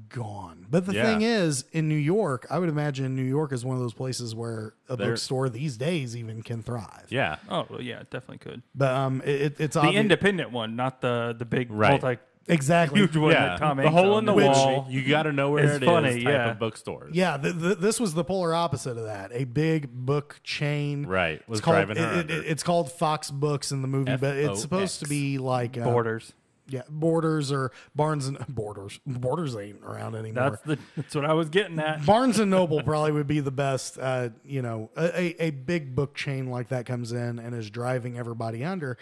gone. But the Yeah. thing is, in New York, I would imagine New York is one of those places where a bookstore these days even can thrive. Yeah. Oh, well, yeah, it definitely could. But it's The obvious. independent one, not the big Right. multi Exactly. huge one Yeah. that Tom The Hanks hole in owned the movie. wall. You got to know where It's it is. funny, Type yeah. of bookstores. Yeah, this was the polar opposite of that. A big book chain. Right. Was It's called, driving her under. it's called Fox Books in the movie, but it's supposed to FOX. be like Borders. Yeah, Borders or Barnes and Borders. Borders ain't around anymore. That's what I was getting at. Barnes and Noble probably would be the best. A big book chain like that comes in and is driving everybody under,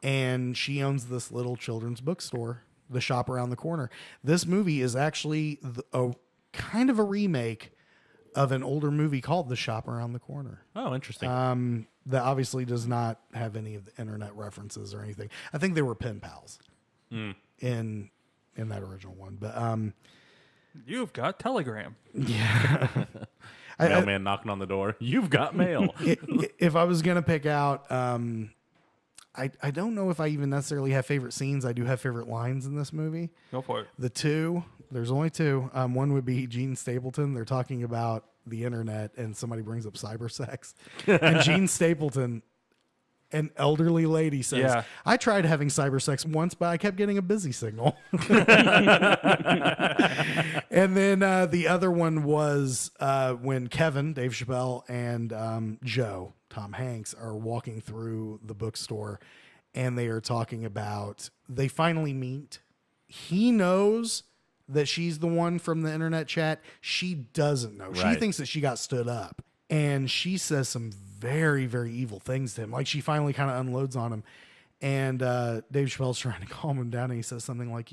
and she owns this little children's bookstore, the shop around the corner. This movie is actually a kind of a remake of an older movie called The Shop Around the Corner. Oh, interesting. That obviously does not have any of the internet references or anything. I think they were pen pals in that original one, but You've got Telegram. Mailman knocking on the door. You've got mail. If I was gonna pick out, I don't know if I even necessarily have favorite scenes. I do have favorite lines in this movie. Go for it. There's only two. One would be Gene Stapleton. They're talking about the internet, and somebody brings up cyber sex, and Gene Stapleton, an elderly lady, says, Yeah. "I tried having cyber sex once, but I kept getting a busy signal." And then the other one was when Kevin, Dave Chappelle, and Joe, Tom Hanks, are walking through the bookstore, and they are talking about, they finally meet. He knows that she's the one from the internet chat. She doesn't know. She Right. thinks that she got stood up. And she says some very, very evil things to him. Like, she finally kind of unloads on him. And Dave Chappelle's trying to calm him down. And he says something like,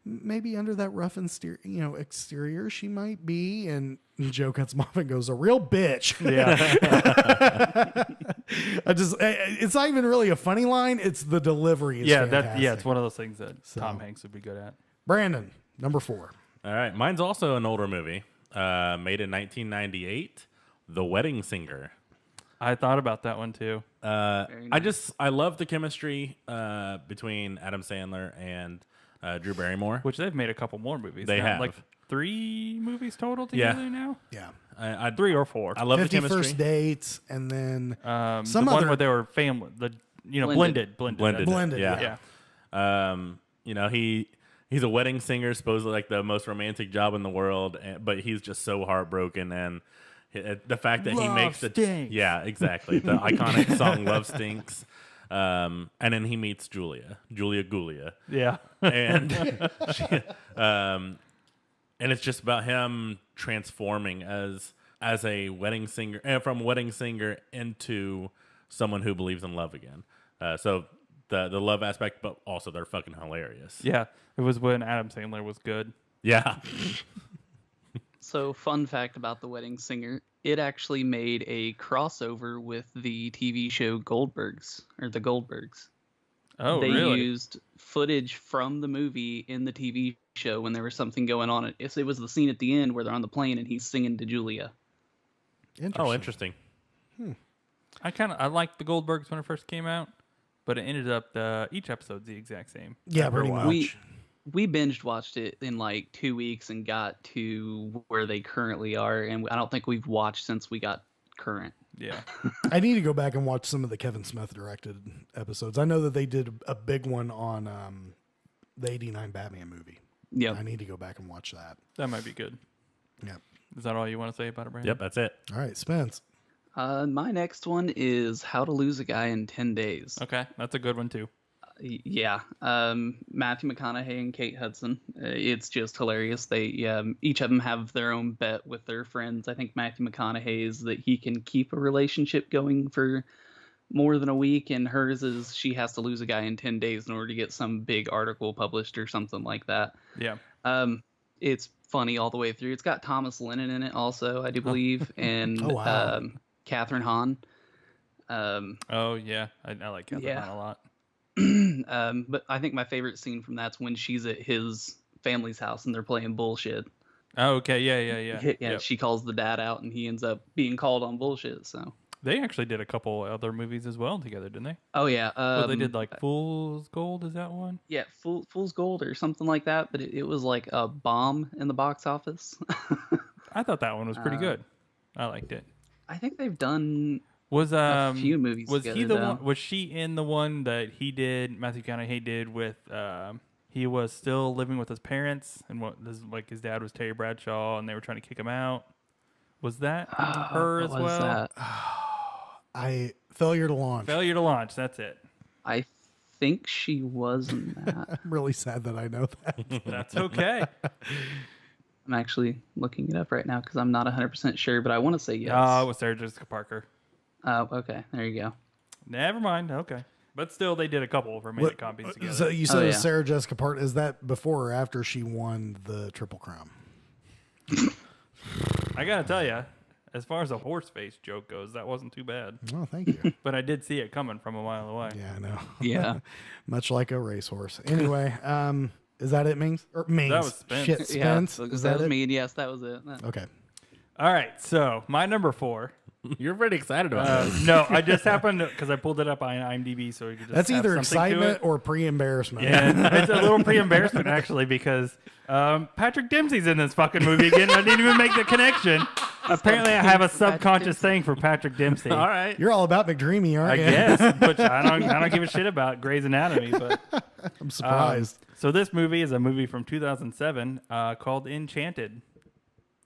maybe under that rough exterior, she might be. And Joe cuts him off and goes, "A real bitch." Yeah. It's not even really a funny line. It's the delivery. Is fantastic. It's one of those things that Tom Hanks would be good at. Brandon, number 4. All right. Mine's also an older movie, made in 1998, The Wedding Singer. I thought about that one too. Very nice. I love the chemistry between Adam Sandler and Drew Barrymore. Which they've made a couple more movies. They now. have. Like 3 movies total Yeah. together now. Yeah. I 3 or 4. I love the 50 chemistry. First Dates, and then Some some the one other where they were family. Blended. Blended. Blended, Yeah. He's a wedding singer, supposedly like the most romantic job in the world, but he's just so heartbroken, and the fact that he Love makes stinks. yeah, exactly, the iconic song "Love Stinks," and then he meets Julia Gulia, Yeah. and and it's just about him transforming as a wedding singer, from a wedding singer into someone who believes in love again. So the love aspect, but also they're fucking hilarious. Yeah. It was when Adam Sandler was good. Yeah. So, fun fact about The Wedding Singer, it actually made a crossover with the TV show Goldbergs, or The Goldbergs. Oh, They really? used footage from the movie in the TV show when there was something going on. It was the scene at the end where they're on the plane and he's singing to Julia. Oh, interesting. I liked the Goldbergs when it first came out, but it ended up each episode's the exact same. Yeah, after a pretty while. much. We binged watched it in like 2 weeks and got to where they currently are, and I don't think we've watched since we got current. Yeah. I need to go back and watch some of the Kevin Smith directed episodes. I know that they did a big one on the '89 Batman movie. Yep. I need to go back and watch that. That might be good. Yeah. Is that all you want to say about it, Brandon? Yep, that's it. All right, Spence. My next one is How to Lose a Guy in 10 Days. Okay. That's a good one, too. Yeah, Matthew McConaughey and Kate Hudson. It's just hilarious. They each of them have their own bet with their friends. I think Matthew McConaughey is that he can keep a relationship going for more than a week, and hers is she has to lose a guy in 10 days in order to get some big article published or something like that. Yeah. It's funny all the way through. It's got Thomas Lennon in it also, I do believe, and Oh, wow. Catherine Hahn. Oh, yeah. I like Catherine Yeah. Hahn a lot. But I think my favorite scene from that's when she's at his family's house and they're playing bullshit. Oh, okay. Yeah. Yeah, Yep. she calls the dad out and he ends up being called on bullshit. So They actually did a couple other movies as well together, didn't they? Oh yeah. Well, they did like Fool's Gold. Is that one? Yeah, Fool's Gold or something like that. But it was like a bomb in the box office. I thought that one was pretty good. I liked it. I think they've done Was a few movies was together. he the though. one? Was she in the one that he did? Matthew McConaughey did with. He was still living with his parents, and like his dad was Terry Bradshaw, and they were trying to kick him out. Was that her as What was well? that? Failure to launch. Failure to launch. That's it. I think she was in that. I'm really sad that I know that. That's okay. I'm actually looking it up right now because I'm not 100% sure, but I want to say yes. Oh, it was Sarah Jessica Parker. Oh, okay. There you go. Never mind. Okay, but still, they did a couple of romantic comedies together. So you said Oh, it was yeah. Sarah Jessica Parker. Is that before or after she won the Triple Crown? I gotta tell you, as far as a horse face joke goes, that wasn't too bad. Oh, thank you. But I did see it coming from a mile away. Yeah, I know. Yeah. Much like a racehorse. Anyway, is that it, Mings? Or Mings? That was Spence. Shit, Yeah, Spence. so Is that that was it? me. Yes, that was it. Okay. All right, so my number 4. You're pretty excited about this. No, I just happened because I pulled it up on IMDb, so we could just. That's have either something to excitement it. or pre-embarrassment. And it's a little pre-embarrassment actually because Patrick Dempsey's in this fucking movie again. I didn't even make the connection. Apparently, I have a subconscious thing for Patrick Dempsey. All right. You're all about McDreamy, I aren't you? guess, but I don't give a shit about Grey's Anatomy. But I'm surprised. so this movie is a movie from 2007 called Enchanted.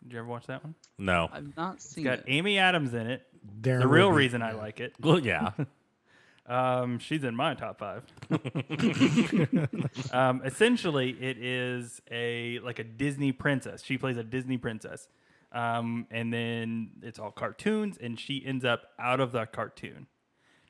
Did you ever watch that one? No. I've not seen Got it. Amy Adams in it. Darren The real would be- reason I like it. Well, yeah. She's in my top 5. Essentially, it is like a Disney princess. She plays a Disney princess, and then it's all cartoons, and she ends up out of the cartoon.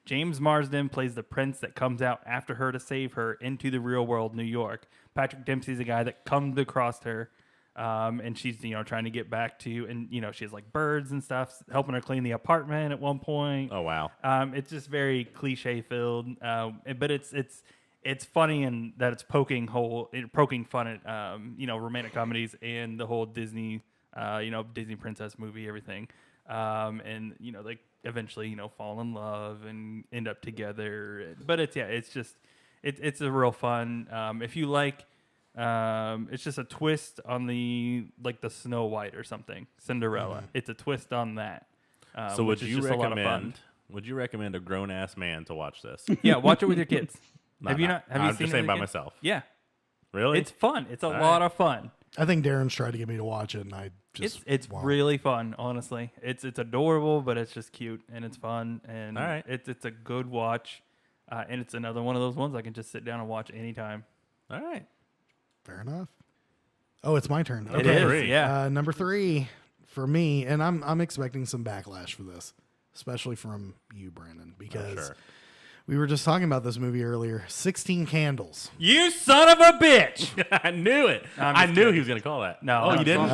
James Marsden plays the prince that comes out after her to save her into the real world, New York. Patrick Dempsey's the guy that comes across her. And she's, trying to get back to, and, she has like birds and stuff, helping her clean the apartment at one point. Oh, wow. It's just very cliche filled. But it's funny in that it's poking fun at, romantic comedies and the whole Disney, Disney princess movie, everything. And, like eventually, fall in love and end up together. But it's a real fun. If you like, it's just a twist on the Snow White or something, Cinderella. It's a twist on that. So would which is you just a lot of fun. recommend? Would you recommend a grown ass man to watch this? Yeah, watch it with your kids. Have you I'm seen just it saying with by your kids? myself. Yeah, Really? it's fun. It's a All lot right. of fun. I think Darren's tried to get me to watch it, and I just It's won't. really fun. Honestly, it's adorable, but it's just cute and it's fun and All right. it's a good watch. And it's another one of those ones I can just sit down and watch anytime. All right. Fair enough. Oh, it's my turn. It Okay. is, Three. yeah. Number 3 for me, and I'm expecting some backlash for this, especially from you, Brandon, because Sure. we were just talking about this movie earlier. 16 Candles. You son of a bitch! I knew it. I'm I just knew kidding. he was going to call that. No, Oh, no, you didn't?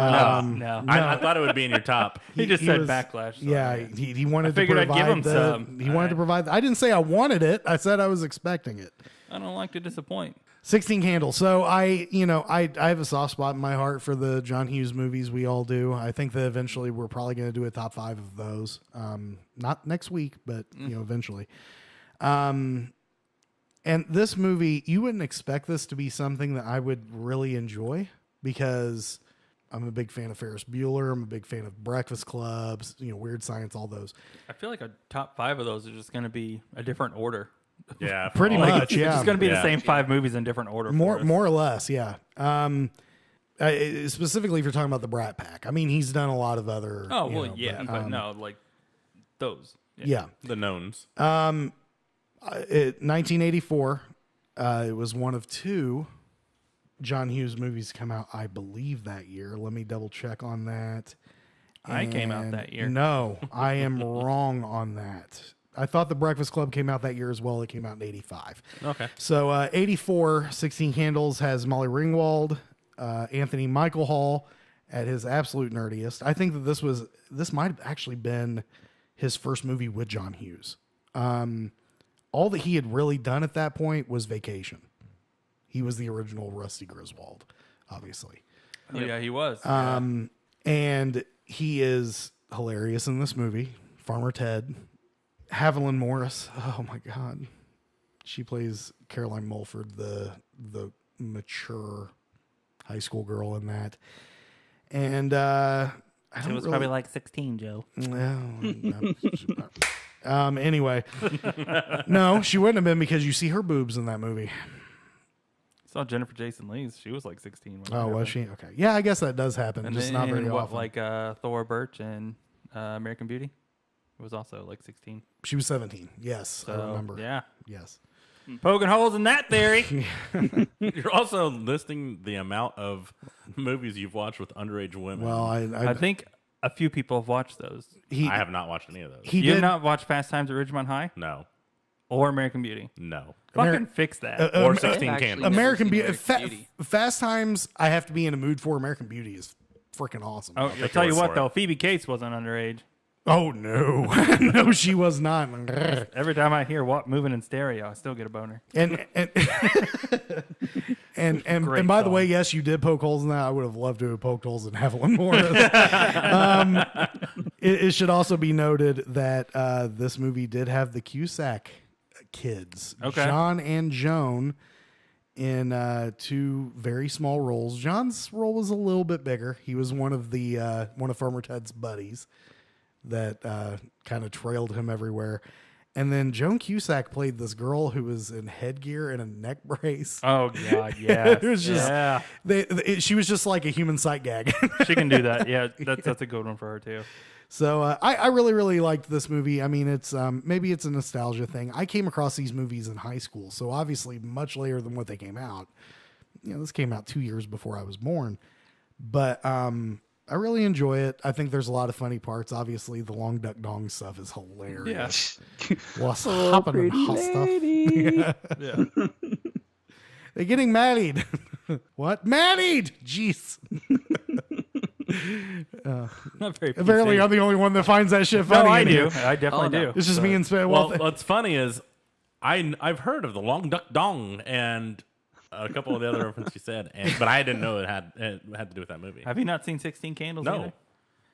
no. I thought it would be in your top. He just he said was- backlash. so Yeah, yeah. he wanted to figured I'd provide give him some. He wanted to provide. I didn't say I wanted it. I said I was expecting it. I don't like to disappoint. 16 Candles. So I have a soft spot in my heart for the John Hughes movies. We all do. I think that eventually we're probably going to do a top 5 of those. Not next week, but eventually. And this movie, you wouldn't expect this to be something that I would really enjoy because I'm a big fan of Ferris Bueller. I'm a big fan of Breakfast Clubs, Weird Science, all those. I feel like a top 5 of those are just going to be a different order. Yeah. Pretty Like, much, It's yeah. just going to be the Yeah. same 5 movies in different order. More for us. or less, yeah. Specifically, if you're talking about the Brat Pack, I mean, he's done a lot of other. Oh you well, know, yeah, but no, like those. yeah. The knowns. 1984, it was one of 2 John Hughes movies come out, I believe, that year. Let me double check on that. I came out And that year. No, I am wrong on that. I thought The Breakfast Club came out that year as well. It came out in 85. Okay. So 84, 16 Candles has Molly Ringwald, Anthony Michael Hall at his absolute nerdiest. I think that this might have actually been his first movie with John Hughes. All that he had really done at that point was Vacation. He was the original Rusty Griswold, obviously. Oh, yeah, he was. And he is hilarious in this movie. Farmer Ted, Haviland Morris. Oh my God, she plays Caroline Mulford, the mature high school girl in that. And She was probably like 16, Joe. Anyway, no, she wouldn't have been, because you see her boobs in that movie. Saw Jennifer Jason Leigh's. She was like 16. When Oh, was she? Okay. Yeah, I guess that does happen. And just then not very what, often. like Thora Birch and American Beauty? It was also like 16. She was 17. Yes, I So, remember. yeah. Yes. Poking holes in that theory. You're also listing the amount of movies you've watched with underage women. Well, I think a few people have watched those. he I have not watched any of those. he You did have not watched Fast Times at Ridgemont High No. or American Beauty? No. Fucking fix that. Or Am- 16 I've actually Candles. never American seen Beauty. American Beauty. Fast Times. I have to be in a mood for. American Beauty is freaking awesome. Oh, I'll take tell your you word what, for though. it. Phoebe Cates wasn't underage. Oh no, no, she was not. Every time I hear what moving in stereo, I still get a boner. And Great and by the song. way, yes, you did poke holes in that. I would have loved to have poked holes in Evelyn Morris. It should also be noted that this movie did have the Cusack kids, Okay. John and Joan, in two very small roles. John's role was a little bit bigger. He was one of Farmer Ted's buddies that kind of trailed him everywhere. And then Joan Cusack played this girl who was in headgear and a neck brace. Oh, God, yeah. It was just- yeah. She was just like a human sight gag. She can do that. Yeah, that's a good one for her, too. So I really, really liked this movie. I mean, it's maybe it's a nostalgia thing. I came across these movies in high school, so obviously much later than what they came out. You know, this came out 2 years before I was born. But I really enjoy it. I think there's a lot of funny parts. Obviously, the long duck dong stuff is hilarious. Yeah. What's happening, hot stuff? Yeah. They're getting married. What? Married! Jeez. Not very Apparently, PC. I'm the only one that finds that shit funny. No, I in do. here. I definitely Oh, no. do. It's just me and Spen. Well, what's funny is I've heard of the long duck dong and a couple of the other references you said, but I didn't know it had to do with that movie. Have you not seen 16 Candles? No. either?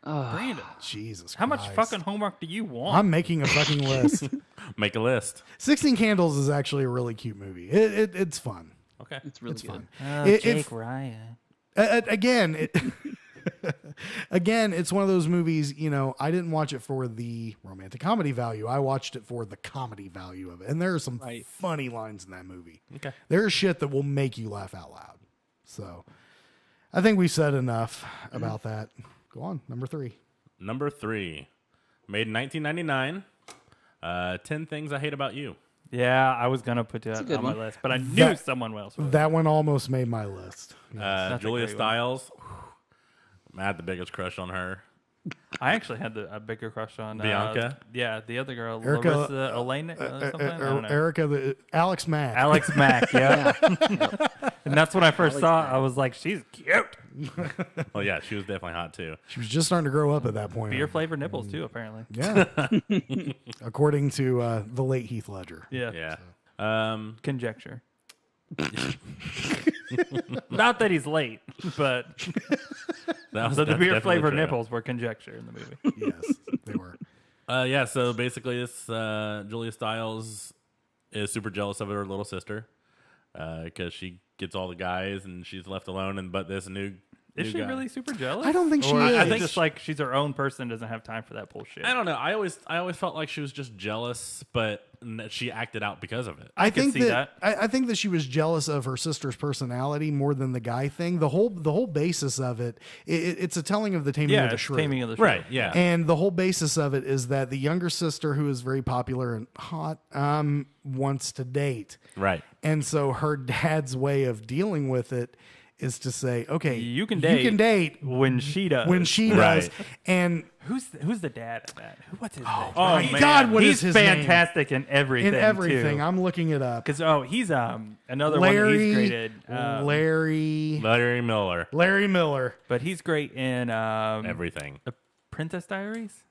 Brandon, Jesus how much Christ. fucking homework do you want? I'm making a fucking list. Make a list. 16 Candles is actually a really cute movie. It's fun. Okay. It's really It's good. fun. Oh, It- Jake if- Ryan. Again, again, it's one of those movies, you know, I didn't watch it for the romantic comedy value. I watched it for the comedy value of it. And there are some Right. funny lines in that movie. Okay. There is shit that will make you laugh out loud. So I think we've said enough about that. Go on, number 3. Number 3, made in 1999. 10 Things I Hate About You. Yeah, I was gonna put that a good on my one. list, but I knew That- someone else would. That one almost made my list. That's a Julia great one. Stiles. I had the biggest crush on her. I actually had a bigger crush on Bianca? Yeah, the other girl, Erica- Larissa Elena, something. I don't know. Erica, Alex Mack. Alex Mack, yeah. And that's when I first saw it. I was like, she's cute. Well, yeah, she was definitely hot too. She was just starting to grow up at that point. Beer flavored nipples too, apparently. Yeah. According to the late Heath Ledger. Yeah. Yeah. Conjecture. Not that he's late, but That was, so the that's beer definitely flavored true. nipples were conjecture in the movie. Yes, they were. Yeah, so basically, this Julia Stiles is super jealous of her little sister because she gets all the guys and she's left alone. But this new Is she guy. really super jealous? I don't think she Or is. I I think think just like she's her own person, doesn't have time for that bullshit. I don't know. I always felt like she was just jealous, but she acted out because of it. I could think see that, I think that she was jealous of her sister's personality more than the guy thing. The whole basis of it's a telling of the Taming Yeah, of the it's Shrew. Taming of the Shrew. Right? Yeah. And the whole basis of it is that the younger sister, who is very popular and hot, wants to date. right. And so her dad's way of dealing with it is to say, okay, You can You can date when she does. when she Right. does. And Who's the dad of that? What's his name? Oh, my man. God, what is He's his name? fantastic in everything. In everything. too. I'm looking it up. Because he's another one that Larry, he's great at. Larry Miller. Larry Miller. But he's great in Everything. The Princess Diaries.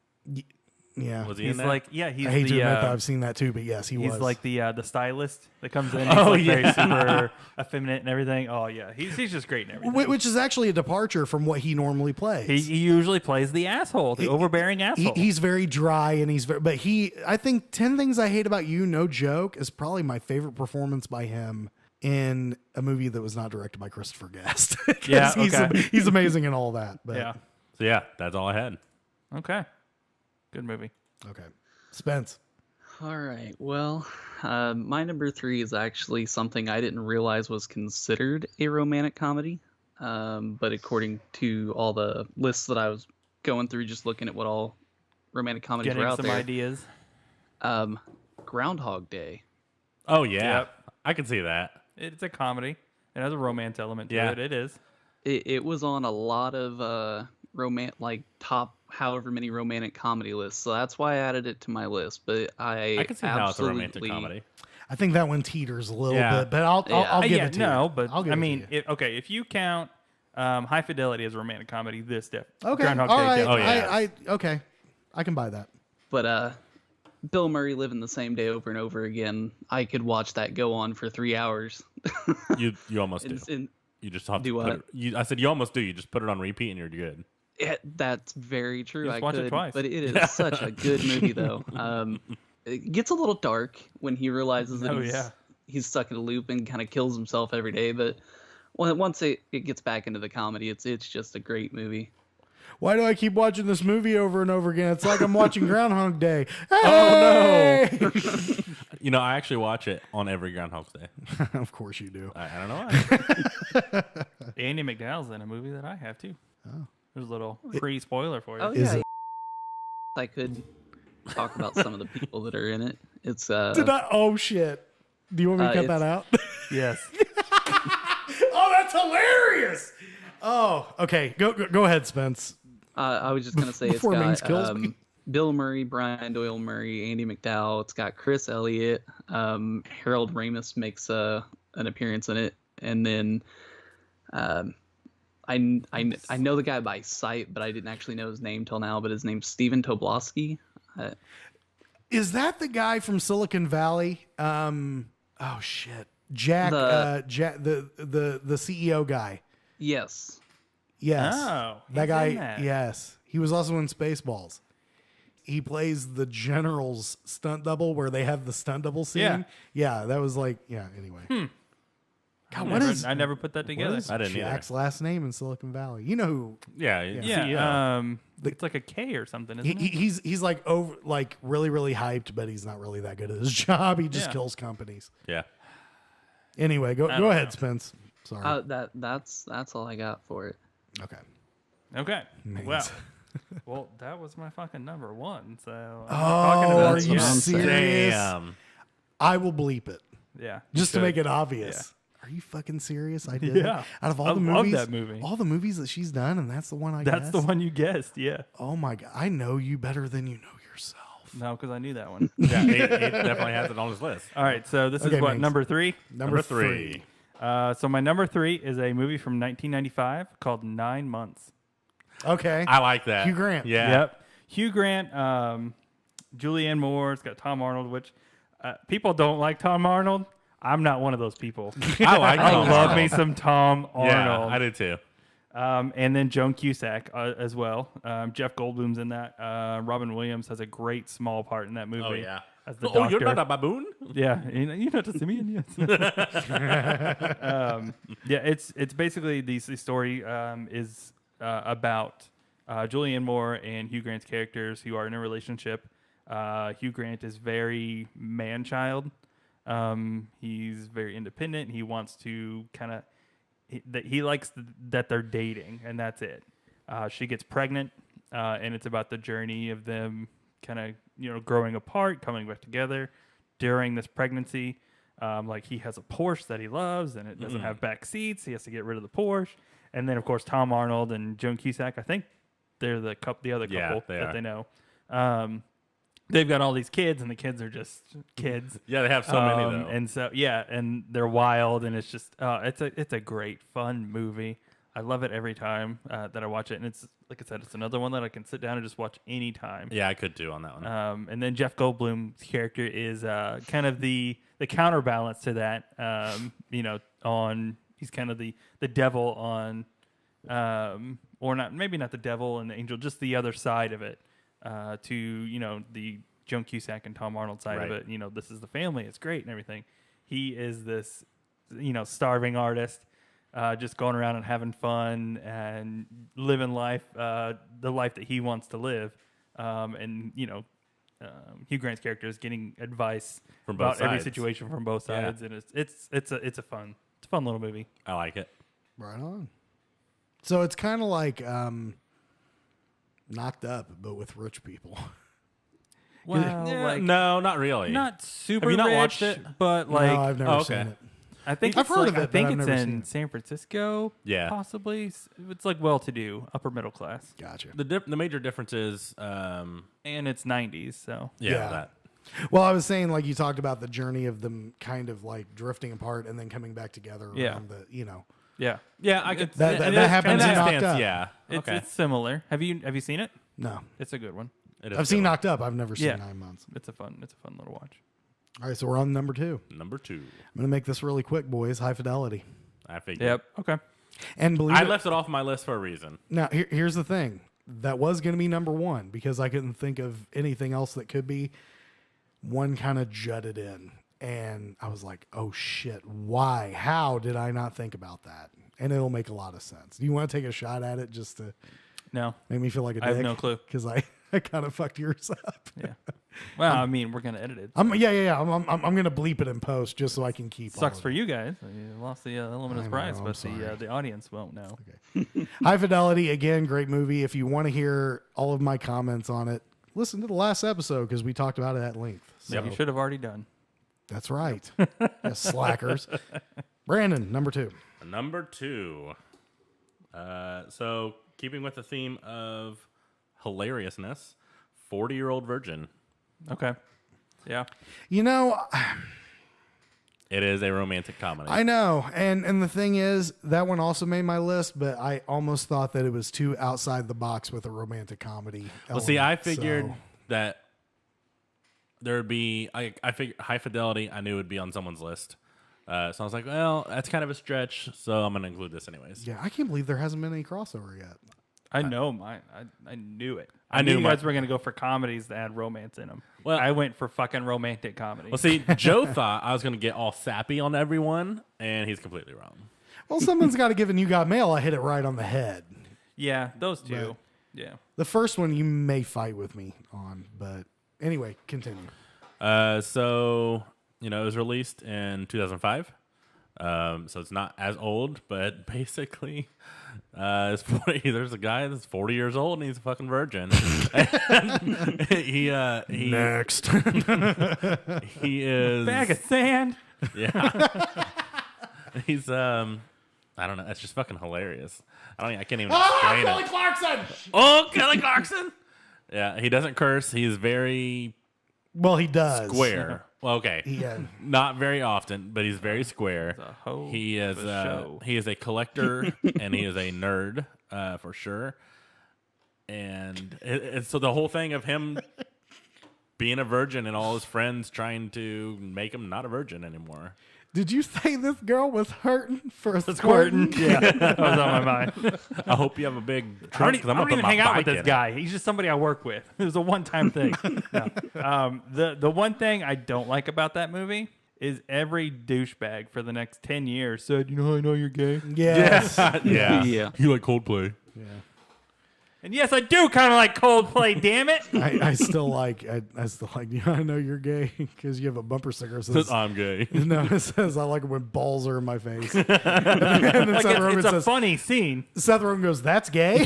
Yeah. Was he in He's that? like, yeah, he's I hate to the admit that I've seen that too, but yes, he he's was. like the stylist that comes in. Oh, He's like yeah. very super effeminate and everything. Oh yeah, he's just great and everything. Which is actually a departure from what he normally plays. He usually plays the asshole, the overbearing asshole. He's very dry and but I think 10 Things I Hate About You, no joke, is probably my favorite performance by him in a movie that was not directed by Christopher Guest. 'Cause Yeah, he's amazing in all that. But, yeah. So yeah, that's all I had. Okay. Good movie. Okay. Spence. All right. Well, my number 3 is actually something I didn't realize was considered a romantic comedy. But according to all the lists that I was going through, just looking at what all romantic comedies Getting were out some there, ideas. Groundhog Day. Oh yeah, Yep. I can see that. It's a comedy. It has a romance element to Yeah. it. It is. It was on a lot of top however many romantic comedy lists, so that's why I added it to my list. But I can see how it's a romantic absolutely- comedy. I think that one teeters a little Yeah. bit, but I'll give yeah, it to no, you. but I'll give I it to mean, you. if you count High Fidelity as a romantic comedy, this Okay. Groundhog All Day right. definitely- Oh, yeah. Okay. I can buy that. But Bill Murray living the same day over and over again, I could watch that go on for 3 hours. You almost do. And You just have Do to put what? it. I said you almost do. You just put it on repeat and you're good. that's very true. Just I watch it could, twice. but it is such a good movie, though. It gets a little dark when he realizes that Oh, yeah. he's stuck in a loop and kind of kills himself every day. But once it gets back into the comedy, it's just a great movie. Why do I keep watching this movie over and over again? It's like I'm watching Groundhog Day. Oh, no! You know, I actually watch it on every Groundhog's Day. Of course you do. I don't know why. Andy McDowell's in a movie that I have too. There's a little free spoiler for you. Oh Is yeah, it- I could talk about some of the people that are in it. It's Oh shit! Do you want me to cut that it's- out? Yes. Oh, that's hilarious! Oh, okay. Go ahead, Spence. I was just gonna say it's Before Mings got kills me. Bill Murray, Brian Doyle Murray, Andy McDowell. It's got Chris Elliott. Harold Ramis makes an appearance in it, and then I know the guy by sight, but I didn't actually know his name till now. But his name's Stephen Tobolowsky. Is that the guy from Silicon Valley? Oh shit, Jack. Jack, the CEO guy. Yes. Yes. Oh, that he's guy. in that. Yes, he was also in Spaceballs. He plays the general's stunt double, where they have the stunt double scene. Yeah. Yeah, that was like, yeah. Anyway, God, I never put that what together. is I didn't either. Jack's last name in Silicon Valley? You know who? Yeah. Yeah. CEO. It's like a K or something, isn't it? He's like really really hyped, but he's not really that good at his job. He just Yeah. kills companies. Yeah. Anyway, go don't ahead, know. Spence. Sorry. That's all I got for it. Okay. Okay. Mings. Well, that was my fucking number one. So I'm Oh, talking are about That's you what I'm saying. serious? Damn. I will bleep it Yeah. just to you make should. it obvious. Are you fucking serious? I did. Yeah. It? Out of all I the love movies, that movie. all the movies that she's done, and that's the one I. That's the guessed? one you guessed. Yeah. Oh my god! I know you better than you know yourself. No, because I knew that one. Yeah, he definitely has it on his list. All right. So this Okay, is what, Mings. number 3? Number three. So my number 3 is a movie from 1995 called 9 Months. Okay. I like that. Hugh Grant. Yeah. Yep. Hugh Grant, Julianne Moore. It's got Tom Arnold, which people don't like Tom Arnold. I'm not one of those people. I like I Tom love Arnold. me some Tom Yeah, Arnold. I did too. And then Joan Cusack as well. Jeff Goldblum's in that. Robin Williams has a great small part in that movie. Oh yeah. As the Oh, doctor. you're not a baboon? Yeah, you're not a simian, yes. Yeah, it's basically the story is about Julianne Moore and Hugh Grant's characters who are in a relationship. Hugh Grant is very man-child. He's very independent. He wants to kind of he likes that they're dating, and that's it. She gets pregnant, and it's about the journey of them kind of growing apart, coming back together during this pregnancy. Like he has a Porsche that he loves, and it doesn't have back seats. He has to get rid of the Porsche, and then of course Tom Arnold and Joan Cusack. I think they're the other Yeah, couple they that are. they know. They've got all these kids, and the kids are just kids. Yeah, they have so many though. And so yeah, and they're wild, and it's just it's a great fun movie. I love it every time that I watch it, and it's like I said, it's another one that I can sit down and just watch anytime. Yeah, I could too on that one. And then Jeff Goldblum's character is kind of the counterbalance to that. He's kind of the devil on, or not, maybe not the devil and the angel, just the other side of it. To the Joan Cusack and Tom Arnold side of Right. it. This is the family. It's great and everything. He is this, starving artist, just going around and having fun and living life, the life that he wants to live. Hugh Grant's character is getting advice From both about every sides. situation from both Yeah. sides, and it's a fun little movie. I like it. Right on. So it's kind of like Knocked Up, but with rich people. Well, Yeah, no, not really. not super. Have you not rich, watched it? But like, no, I've never oh, okay. seen it. I think I've it's heard like, of it, I but think I've it's never in seen it. San Francisco. Yeah. Possibly. It's like well-to-do, upper middle class, Gotcha. The major difference is, and it's 90s. So Yeah. that. Well, I was saying, like, you talked about the journey of them kind of like drifting apart and then coming back together Yeah. around the, yeah, Yeah, I could. That- and that happens in in that Knocked stance, Up. yeah. it's Okay. it's similar. Have you seen it? No. It's a good one. It is I've seen good. Knocked Up. I've never seen Yeah. 9 months. It's a fun little watch. All right, so we're on number 2. Number 2. I'm going to make this really quick, boys. High Fidelity. I figured. Yep. Okay. And believe I it, left it off my list for a reason. now, here's the thing. That was going to be number 1 because I couldn't think of anything else that could be. One kind of jutted in. And I was like, oh, shit. Why? How did I not think about that? And it'll make a lot of sense. Do you want to take a shot at it just to No. make me feel like a dick? I have no clue. Because I kind of fucked yours up. Yeah. Well, I mean, we're gonna edit it. I'm gonna bleep it in post just so I can keep. Sucks all for of you guys. You lost the element I of know, surprise, I'm but sorry. the audience won't know. it. High Fidelity, again, great movie. If you want to hear all of my comments on it, listen to the last episode because we talked about it at length. So You should have already done. that's right. Yes, slackers. Brandon, number 2. Number 2. So keeping with the theme of hilariousness, 40-Year-Old Virgin. Okay. Yeah. You know, It is a romantic comedy. I know, and the thing is, that one also made my list, but I almost thought that it was too outside the box with a romantic comedy. Well, see, I element, figured so- that there would be. I figured High Fidelity. I knew would be on someone's list. So I was like, well, that's kind of a stretch, so I'm going to include this anyways. Yeah, I can't believe there hasn't been any crossover yet. I know mine. I knew it. I I knew knew you my- guys were gonna go for comedies that had romance in them. Well- I went for fucking romantic comedy. Well, see, Joe thought I was going to get all sappy on everyone, and he's completely wrong. Well, someone's got to give a You Got Mail. I hit it right on the head. yeah, those two. Yeah. The first one you may fight with me on, but anyway, continue. So, it was released in 2005. So it's not as old, but basically, it's 40, there's a guy that's 40 years old and he's a fucking virgin. And he Next. he is Bag of sand. yeah. He's I don't know. That's just fucking hilarious. I can't even Ah, explain Kelly it. Clarkson! Oh, Kelly Clarkson. Yeah, he doesn't curse. He's very Well, he does. square. Well, okay. Yeah. Not very often, but he's very square. a hoe He is of a show. he is a collector and he is a nerd for sure. And so the whole thing of him being a virgin and all his friends trying to make him not a virgin anymore. Did you say this girl was hurting for a squirting? Yeah, that was on my mind. I hope you have a big I don't, trunk. 'cause I'm I gonna don't put even my hang out with bike this in it. guy. He's just somebody I work with. It was a one-time thing. No. The one thing I don't like about that movie is every douchebag for the next 10 years said, I know you're gay. Yes. Yeah. Yeah. You like Coldplay? Yeah. And yes, I do kind of like Coldplay, damn it. I still like you. I know you're gay because you have a bumper sticker that says, I'm gay. no, it says I like it when balls are in my face. And then Like Seth Rogen it's a says, funny scene. Seth Rogen goes, that's gay.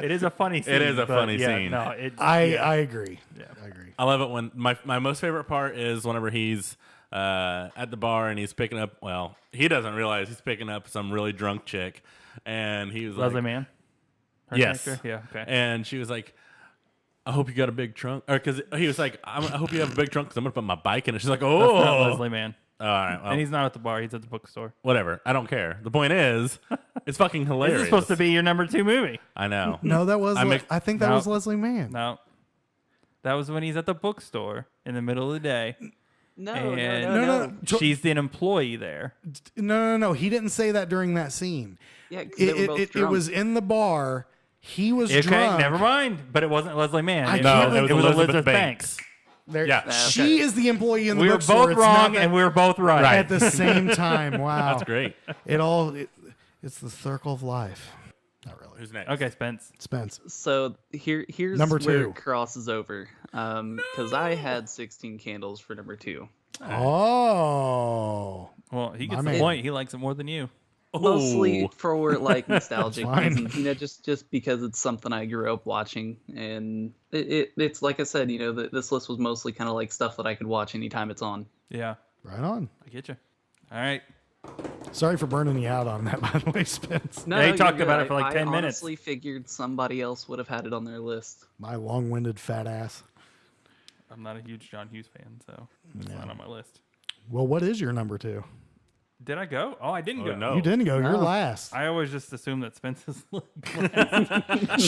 It is a funny scene. It is a but funny yeah, scene. No, I agree. Yeah. I agree. I love it when my most favorite part is whenever he's at the bar and he's picking up. Well, he doesn't realize he's picking up some really drunk chick, and he was Leslie like, Mann. Her "Yes, character? Yeah. Okay. And she was like, "I hope you got a big trunk," or because he was like, "I hope you have a big trunk because I'm gonna put my bike in it." She's like, That's not "Oh, Leslie Mann. All right. Well, And he's not at the bar. He's at the bookstore. whatever. I don't care. The point is, it's fucking hilarious. This is supposed to be your number 2 movie. I know. No, that was. I think that No. was Leslie Mann. No. That was when he's at the bookstore in the middle of the day. No, And- no, no, No, no. no. She's an employee there. No. He didn't say that during that scene. Yeah, 'cause they were both It drunk. was in the bar. He was Okay, drunk. never mind. But it wasn't Leslie Mann. I It can't was, remember- it was Elizabeth Banks. There, Yeah. She is the employee in the We were bookstore. both It's not wrong that- and we were both right. at the same time. Wow, That's great. It's the circle of life. Not really. Who's next? Okay, Spence. Spence. So here's Number where 2. it crosses over. Because I had 16 Candles for number 2. Oh, Well, he My gets the man. point. He likes it more than you. Mostly Ooh. for like nostalgic fine. reasons, just because it's something I grew up watching, and it's like I said, this list was mostly kind of like stuff that I could watch anytime it's on. Yeah, right on. I get you. All right. Sorry for burning you out on that, by the way, Spence. No, Yeah, he you're talked good. about it for like 10 I minutes. honestly figured somebody else would have had it on their list. My long-winded fat ass. I'm not a huge John Hughes fan, so it's not on my list. Well, what is your number 2? Did I go? Oh, I didn't Oh, go. no. You didn't go. You're No. last. I always just assume that Spence is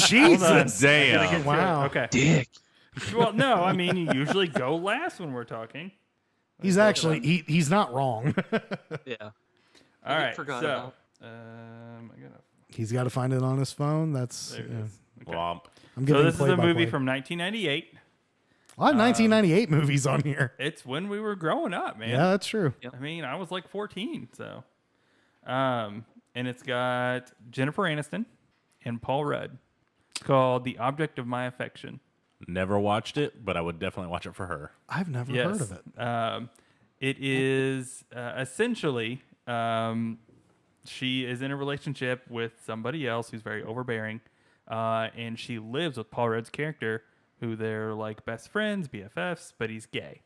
Jesus. Damn. Wow. Okay. Dick. Well, no, I mean you usually go last when we're talking. He's actually he's not wrong. Yeah. All right. forgot so, about. I gotta. He's got to find it on his phone. That's There it yeah. is. Okay. Womp. I'm So getting this is a movie play-by-play. from 1998. A lot of 1998 movies on here. It's when we were growing up, man. Yeah, that's true. I mean, I was like 14, so. And it's got Jennifer Aniston and Paul Rudd. It's called The Object of My Affection. Never watched it, but I would definitely watch it for her. I've never Yes. heard of it. It is essentially she is in a relationship with somebody else who's very overbearing, and she lives with Paul Rudd's character, who they're like best friends, BFFs, but he's gay.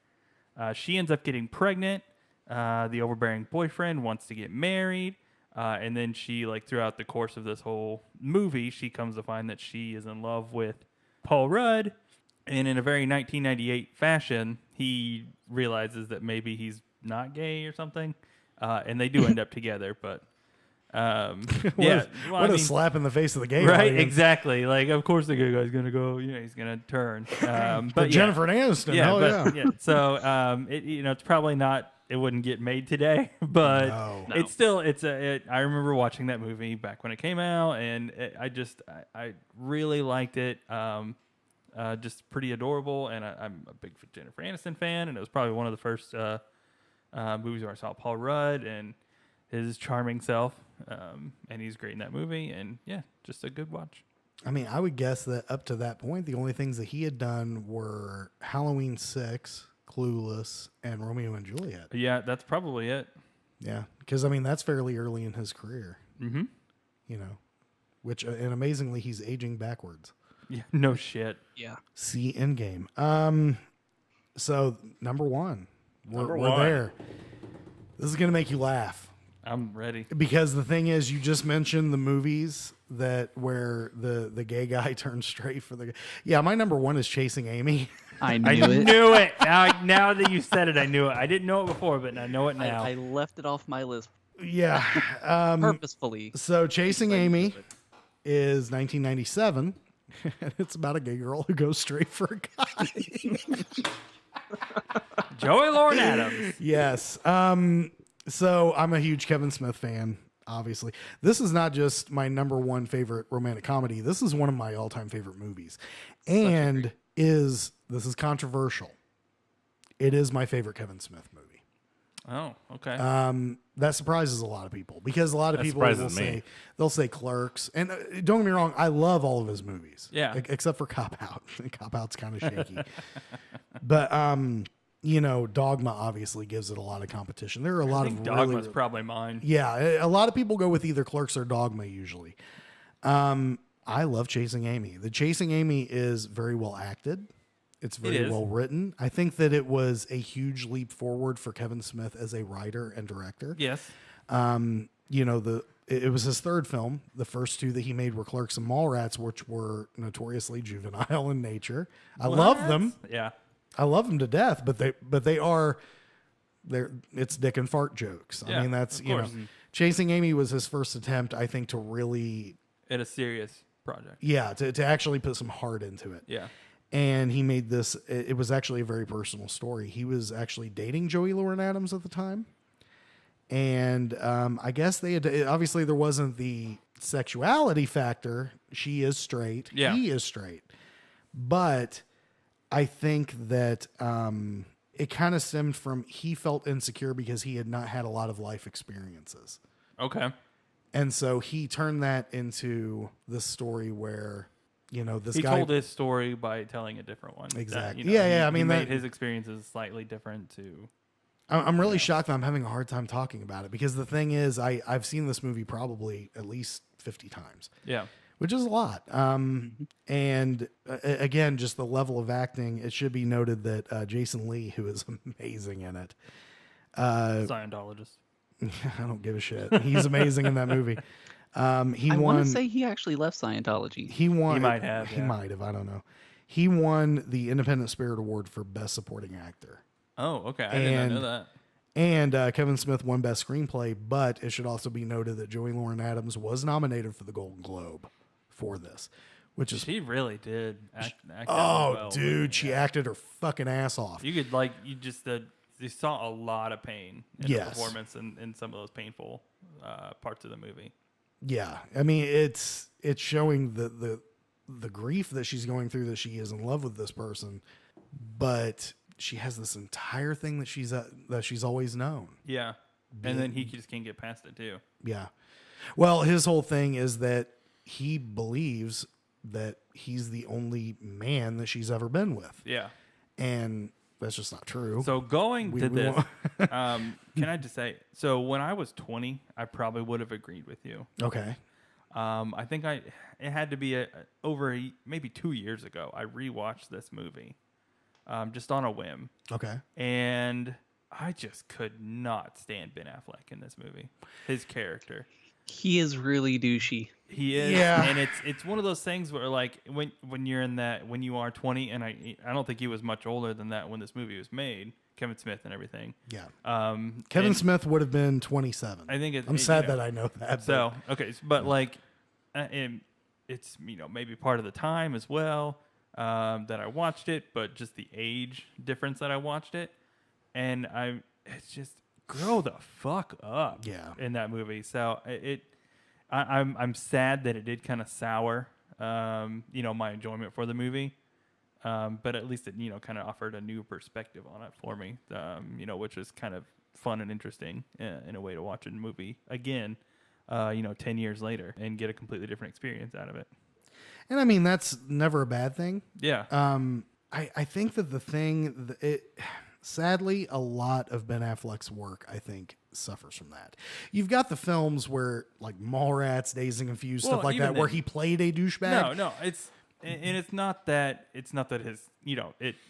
She ends up getting pregnant. The overbearing boyfriend wants to get married, and then she, like throughout the course of this whole movie, she comes to find that she is in love with Paul Rudd. And in a very 1998 fashion, he realizes that maybe he's not gay or something, and they do end up together. But yeah, well, what I a mean, slap in the face of the gay right? audience. Exactly. Like, of course, the gay guy's gonna go. He's gonna turn. But But Jennifer Aniston, yeah, hell but, yeah. yeah. So it's probably not. It wouldn't get made today, but No. it's still I remember watching that movie back when it came out, and I really liked it. Just pretty adorable, and I'm a big Jennifer Aniston fan, and it was probably one of the first movies where I saw Paul Rudd and his charming self, and he's great in that movie, and yeah, just a good watch. I mean, I would guess that up to that point, the only things that he had done were Halloween 6, Clueless, and Romeo and Juliet. Yeah, that's probably it. Yeah, because I mean that's fairly early in his career. Mm-hmm. You know, which and amazingly he's aging backwards. Yeah, no shit. Yeah. See Endgame. So number 1, Number we're one. there. This is gonna make you laugh. I'm ready. Because the thing is, you just mentioned the movies where the gay guy turns straight for the. Yeah, my number 1 is Chasing Amy. I I knew it. knew it. Now that you said it, I knew it. I didn't know it before, but I know it now. I left it off my list Yeah. purposefully. So Chasing Amy is 1997. And it's about a gay girl who goes straight for a guy. Joey Lauren Adams. Yes. So I'm a huge Kevin Smith fan. Obviously, this is not just my number 1 favorite romantic comedy. This is one of my all-time favorite movies, and this is controversial. It is my favorite Kevin Smith movie. Oh, okay. That surprises a lot of people because a lot of That people will surprises me. they'll say Clerks, and don't get me wrong, I love all of his movies. Yeah. Except for Cop Out. Cop Out's kind of shaky, but Dogma obviously gives it a lot of competition. There are a lot I think of Dogma's really, probably mine. yeah, a lot of people go with either Clerks or Dogma usually. I love Chasing Amy. The Chasing Amy is very well acted. It's very is. well written. I think that it was a huge leap forward for Kevin Smith as a writer and director. Yes. It was his third film. The first 2 that he made were Clerks and Mallrats, which were notoriously juvenile in nature. I love them. Yeah. I love them to death, but they are it's dick and fart jokes. I Yeah, mean, that's, of you know, course. Chasing Amy was his first attempt, I think, to really, At a serious project. to actually put some heart into it. Yeah. And he made this, it was actually a very personal story. He was actually dating Joey Lauren Adams at the time. And I guess they had, obviously there wasn't the sexuality factor. She is straight. Yeah. He is straight. But I think that it kind of stemmed from he felt insecure because he had not had a lot of life experiences. Okay. And so he turned that into this story where, you know, this He guy told his story by telling a different one. Exactly. That, you know, Yeah, he- I mean, he made that- his experiences slightly different too. I'm really shocked that I'm having a hard time talking about it because the thing is, I've seen this movie probably at least 50 times, Yeah. which is a lot. And again, just the level of acting, it should be noted that Jason Lee, who is amazing in it, Scientologist. I don't give a shit. He's amazing in that movie. He I won. want to say he actually left Scientology. He won. He might have, He yeah. might have. I don't know. He won the Independent Spirit Award for Best Supporting Actor. Oh, okay. I did not know that. And Kevin Smith won Best Screenplay, but it should also be noted that Joey Lauren Adams was nominated for the Golden Globe for this, which is She really did act oh, well. dude, she acted her fucking ass off. You could you saw a lot of pain in Yes. the performance and in some of those painful parts of the movie. Yeah, I mean it's showing the grief that she's going through, that she is in love with this person, but she has this entire thing that she's always known. Yeah. And then he just can't get past it too. Yeah. Well, his whole thing is that he believes that he's the only man that she's ever been with. Yeah. And that's just not true. So going We- to we this, won't- can I just say, so when I was 20, I probably would have agreed with you. Okay. I think it had to be maybe 2 years ago. I rewatched this movie, just on a whim, Okay. and I just could not stand Ben Affleck in this movie. His character, He is really douchey. he is, Yeah. and it's one of those things where like when you're in that when you are 20, and I don't think he was much older than that when this movie was made. Kevin Smith and everything. Yeah. Kevin Kevin Smith would have been 27. I think I'm sad that I know that. So okay, but like, it's maybe part of the time as well that I watched it, but just the age difference that I watched it, and it's just grow the fuck up. Yeah. In that movie, so I'm sad that it did kind of sour, my enjoyment for the movie. But at least it kind of offered a new perspective on it for me, which is kind of fun and interesting in a way to watch a movie again, 10 years later and get a completely different experience out of it. And I mean, that's never a bad thing. Yeah. I think that the thing, sadly, a lot of Ben Affleck's work, I think, suffers from that. You've got the films where, like Mallrats, Dazed and Confused, Well, stuff like even that, where then- he played a douchebag. No, it's not that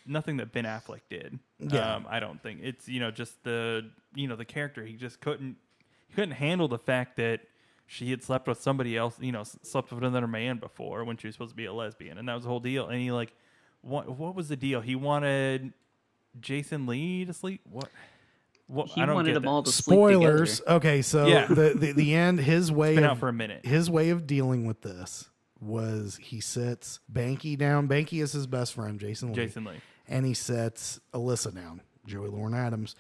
nothing that Ben Affleck did. Yeah. I don't think it's just the character. He just couldn't handle the fact that she had slept with somebody else, slept with another man before when she was supposed to be a lesbian, and that was the whole deal. And he what was the deal? He wanted Jason Lee to sleep. What? He I don't wanted get them that. all to sleep Spoilers. together. Okay, so Yeah. the end, his way Been of, out for a minute. his way of dealing with this was he sits Banky down. Banky is his best friend, Jason Lee. Jason Lee. And he sets Alyssa down, Joey Lauren Adams.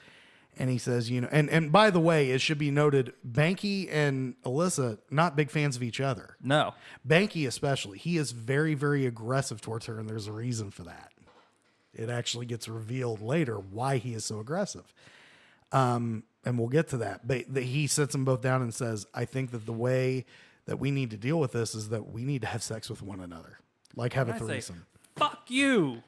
And he says, and by the way, it should be noted, Banky and Alyssa, not big fans of each other. No. Banky especially, he is very, very aggressive towards her, and there's a reason for that. It actually gets revealed later why he is so aggressive. And we'll get to that. But he sets them both down and says, I think that the way that we need to deal with this is that we need to have sex with one another. Like have a I say, threesome. fuck you,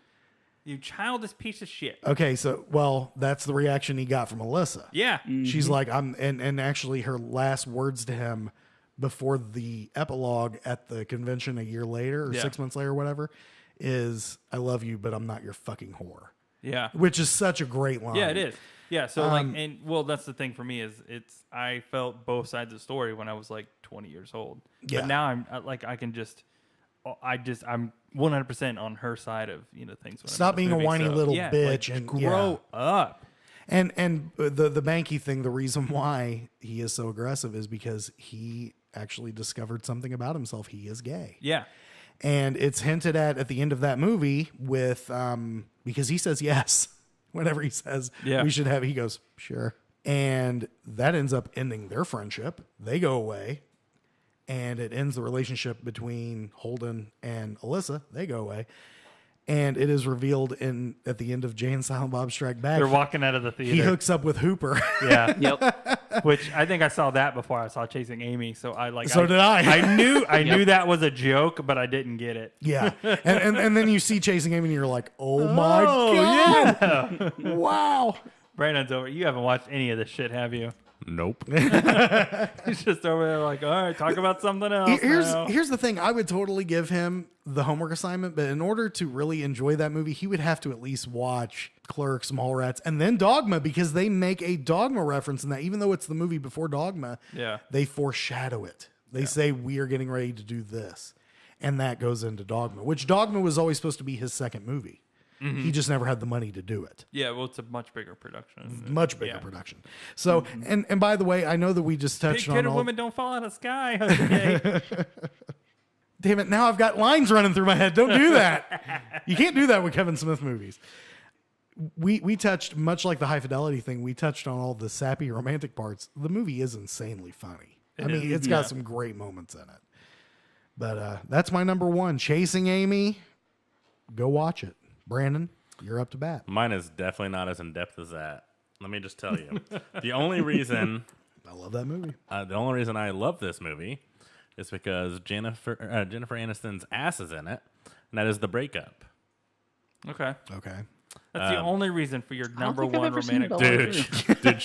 you childish piece of shit. Okay, so, well, that's the reaction he got from Alyssa. Yeah. She's like, and actually her last words to him before the epilogue at the convention a year later or Yeah. 6 months later or whatever is, I love you, but I'm not your fucking whore. Yeah. Which is such a great line. Yeah, it is. Yeah, so that's the thing for me is I felt both sides of the story when I was like 20 years old. Yeah. But now I'm I'm 100% on her side of things. When Stop I'm in being a this movie. whiny So, little yeah, bitch like, and grow up. And the Banky thing, the reason why he is so aggressive is because he actually discovered something about himself. He is gay. Yeah. And it's hinted at the end of that movie with because he says yes whenever he says we should have. He goes sure, and that ends up ending their friendship. They go away, and it ends the relationship between Holden and Alyssa. They go away, and it is revealed at the end of Jay and Silent Bob Strike Back. They're walking out of the theater. He hooks up with Hooper. Yeah. Yep. Which I think I saw that before I saw Chasing Amy. So So did I. I knew that was a joke, but I didn't get it. Yeah, and then you see Chasing Amy, and you're like, oh my god, Yeah. wow. Brandon's over. You haven't watched any of this shit, have you? Nope. He's just over there like, all right, talk about something else. now. Here's the thing. I would totally give him the homework assignment, but in order to really enjoy that movie, he would have to at least watch Clerks, Mallrats, and then Dogma, because they make a Dogma reference in that. Even though it's the movie before Dogma, Yeah. they foreshadow it. They say, we are getting ready to do this. And that goes into Dogma, which Dogma was always supposed to be his second movie. He just never had the money to do it. Yeah, well, it's a much bigger production. Much bigger Yeah. production. So, and by the way, I know that we just Big touched kid on and all. women don't fall out of the sky. Jose. Damn it! Now I've got lines running through my head. Don't do that. You can't do that with Kevin Smith movies. We touched, much like the High Fidelity thing, we touched on all the sappy romantic parts. The movie is insanely funny. It's got some great moments in it. But that's my number one. Chasing Amy. Go watch it. Brandon, you're up to bat. Mine is definitely not as in depth as that. Let me just tell you, the only reason I love that movie. I love this movie is because Jennifer Aniston's ass is in it, and that is The Breakup. Okay. Okay. That's the only reason for your number think I've one ever seen romantic it all. Dude,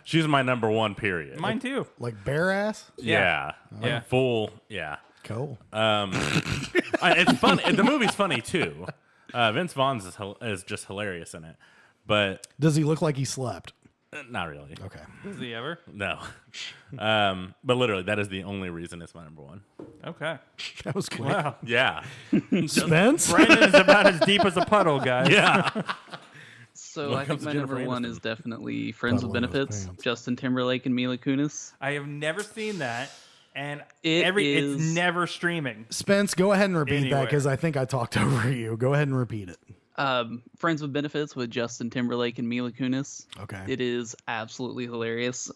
she's my number one. Period. Mine too. Like bare ass? Yeah. Yeah. Full. Yeah. Cool. It's funny. The movie's funny too. Vince Vaughn's is just hilarious in it, but Does he look like he slept? not really. Okay. Does he ever? No. But literally, that is the only reason it's my number one. Okay. That was quick. Wow. Yeah. Spence? Brandon is about as deep as a puddle, guys. Yeah. So When I it think comes my to Jennifer number one Aniston. is definitely Friends with Puddle in those Benefits. pants. Justin Timberlake and Mila Kunis. I have never seen that, and It it's is- never streaming. Spence, go ahead and repeat that Anywhere. because I think I talked over you. Go ahead and repeat it. Friends with Benefits with Justin Timberlake and Mila Kunis. Okay. It is absolutely hilarious.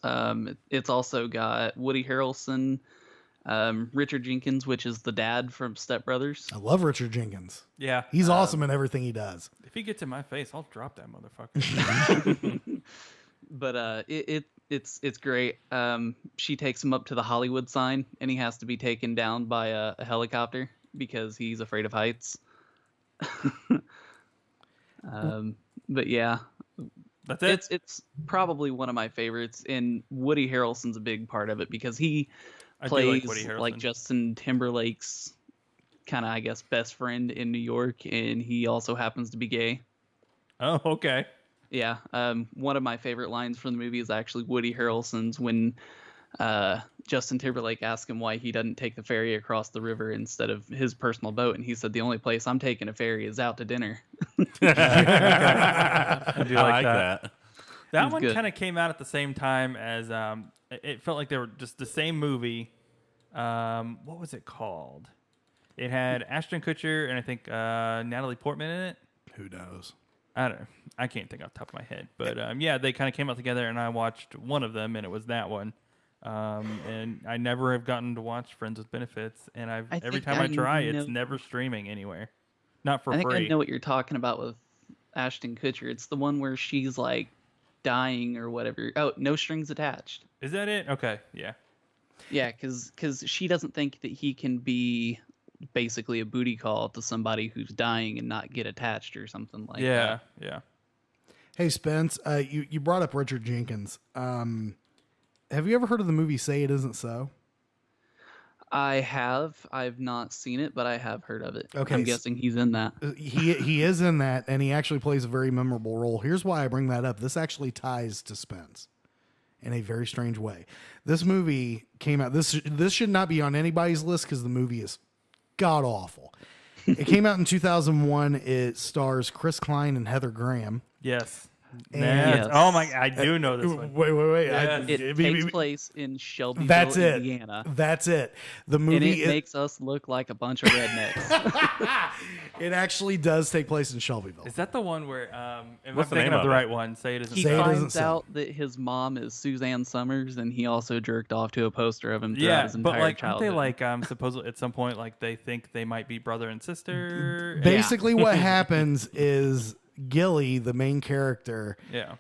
It's also got Woody Harrelson, Richard Jenkins, which is the dad from Step Brothers. I love Richard Jenkins. Yeah. He's awesome in everything he does. If he gets in my face, I'll drop that motherfucker. But it's great. She takes him up to the Hollywood sign, and he has to be taken down by a helicopter because he's afraid of heights. But yeah, That's it. it's probably one of my favorites, and Woody Harrelson's a big part of it because he I do like plays Woody Harrelson. like Justin Timberlake's kind of, I guess, best friend in New York, and he also happens to be gay. Oh, okay. Yeah, one of my favorite lines from the movie is actually Woody Harrelson's when Justin Timberlake asked him why he doesn't take the ferry across the river instead of his personal boat, and he said, "The only place I'm taking a ferry is out to dinner." I do I like like that. that. That It's one good. kind of came out at the same time as it felt like they were just the same movie. What was it called? It had Ashton Kutcher and I think Natalie Portman in it. Who knows? I don't know. I can't think off the top of my head. But yeah, they kind of came out together and I watched one of them and it was that one. And I never have gotten to watch Friends with Benefits. And every think time I I try, it's know- never streaming anywhere. Not for I think free. I know what you're talking about with Ashton Kutcher. It's the one where she's like dying or whatever. Oh, No Strings Attached. Is that it? Okay. Yeah. Yeah, because she doesn't think that he can be basically a booty call to somebody who's dying and not get attached or something like Yeah. that. Yeah. Hey, Spence, you brought up Richard Jenkins. Have you ever heard of the movie Say It Isn't So? I've not seen it, but I have heard of it. Okay, I'm s- guessing he's in that. He is in that, and he actually plays a very memorable role. Here's why I bring that up. This actually ties to Spence in a very strange way. This movie came out. This should not be on anybody's list because the movie is god awful. It came out in 2001. It stars Chris Klein and Heather Graham. Yes. And Oh my! I do know this one. wait. Yes. It takes place in Shelbyville, That's it. Indiana. That's it. The And movie it makes us look like a bunch of rednecks. it actually does take place in Shelbyville. Is that the one where? If What's I'm the thinking name of the of it? right one, say it isn't. He Say it so. isn't finds so. out that his mom is Suzanne Summers, and he also jerked off to a poster of him throughout Yeah, his but entire like, aren't they childhood. like supposedly at some point like they think they might be brother and sister? Basically, what happens is Gilly, the main character, Yeah.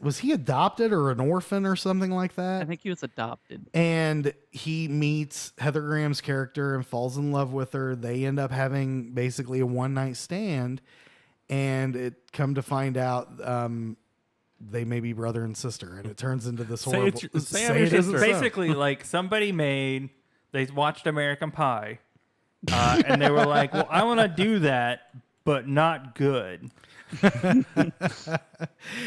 was he adopted or an orphan or something like that? I think he was adopted. And he meets Heather Graham's character and falls in love with her. They end up having basically a one-night stand, and it come to find out they may be brother and sister, and it turns into this Say horrible. it's- say I'm say your it isn't sister. so. Basically, like somebody they watched American Pie, and they were like, "Well, I want to do that, but not good."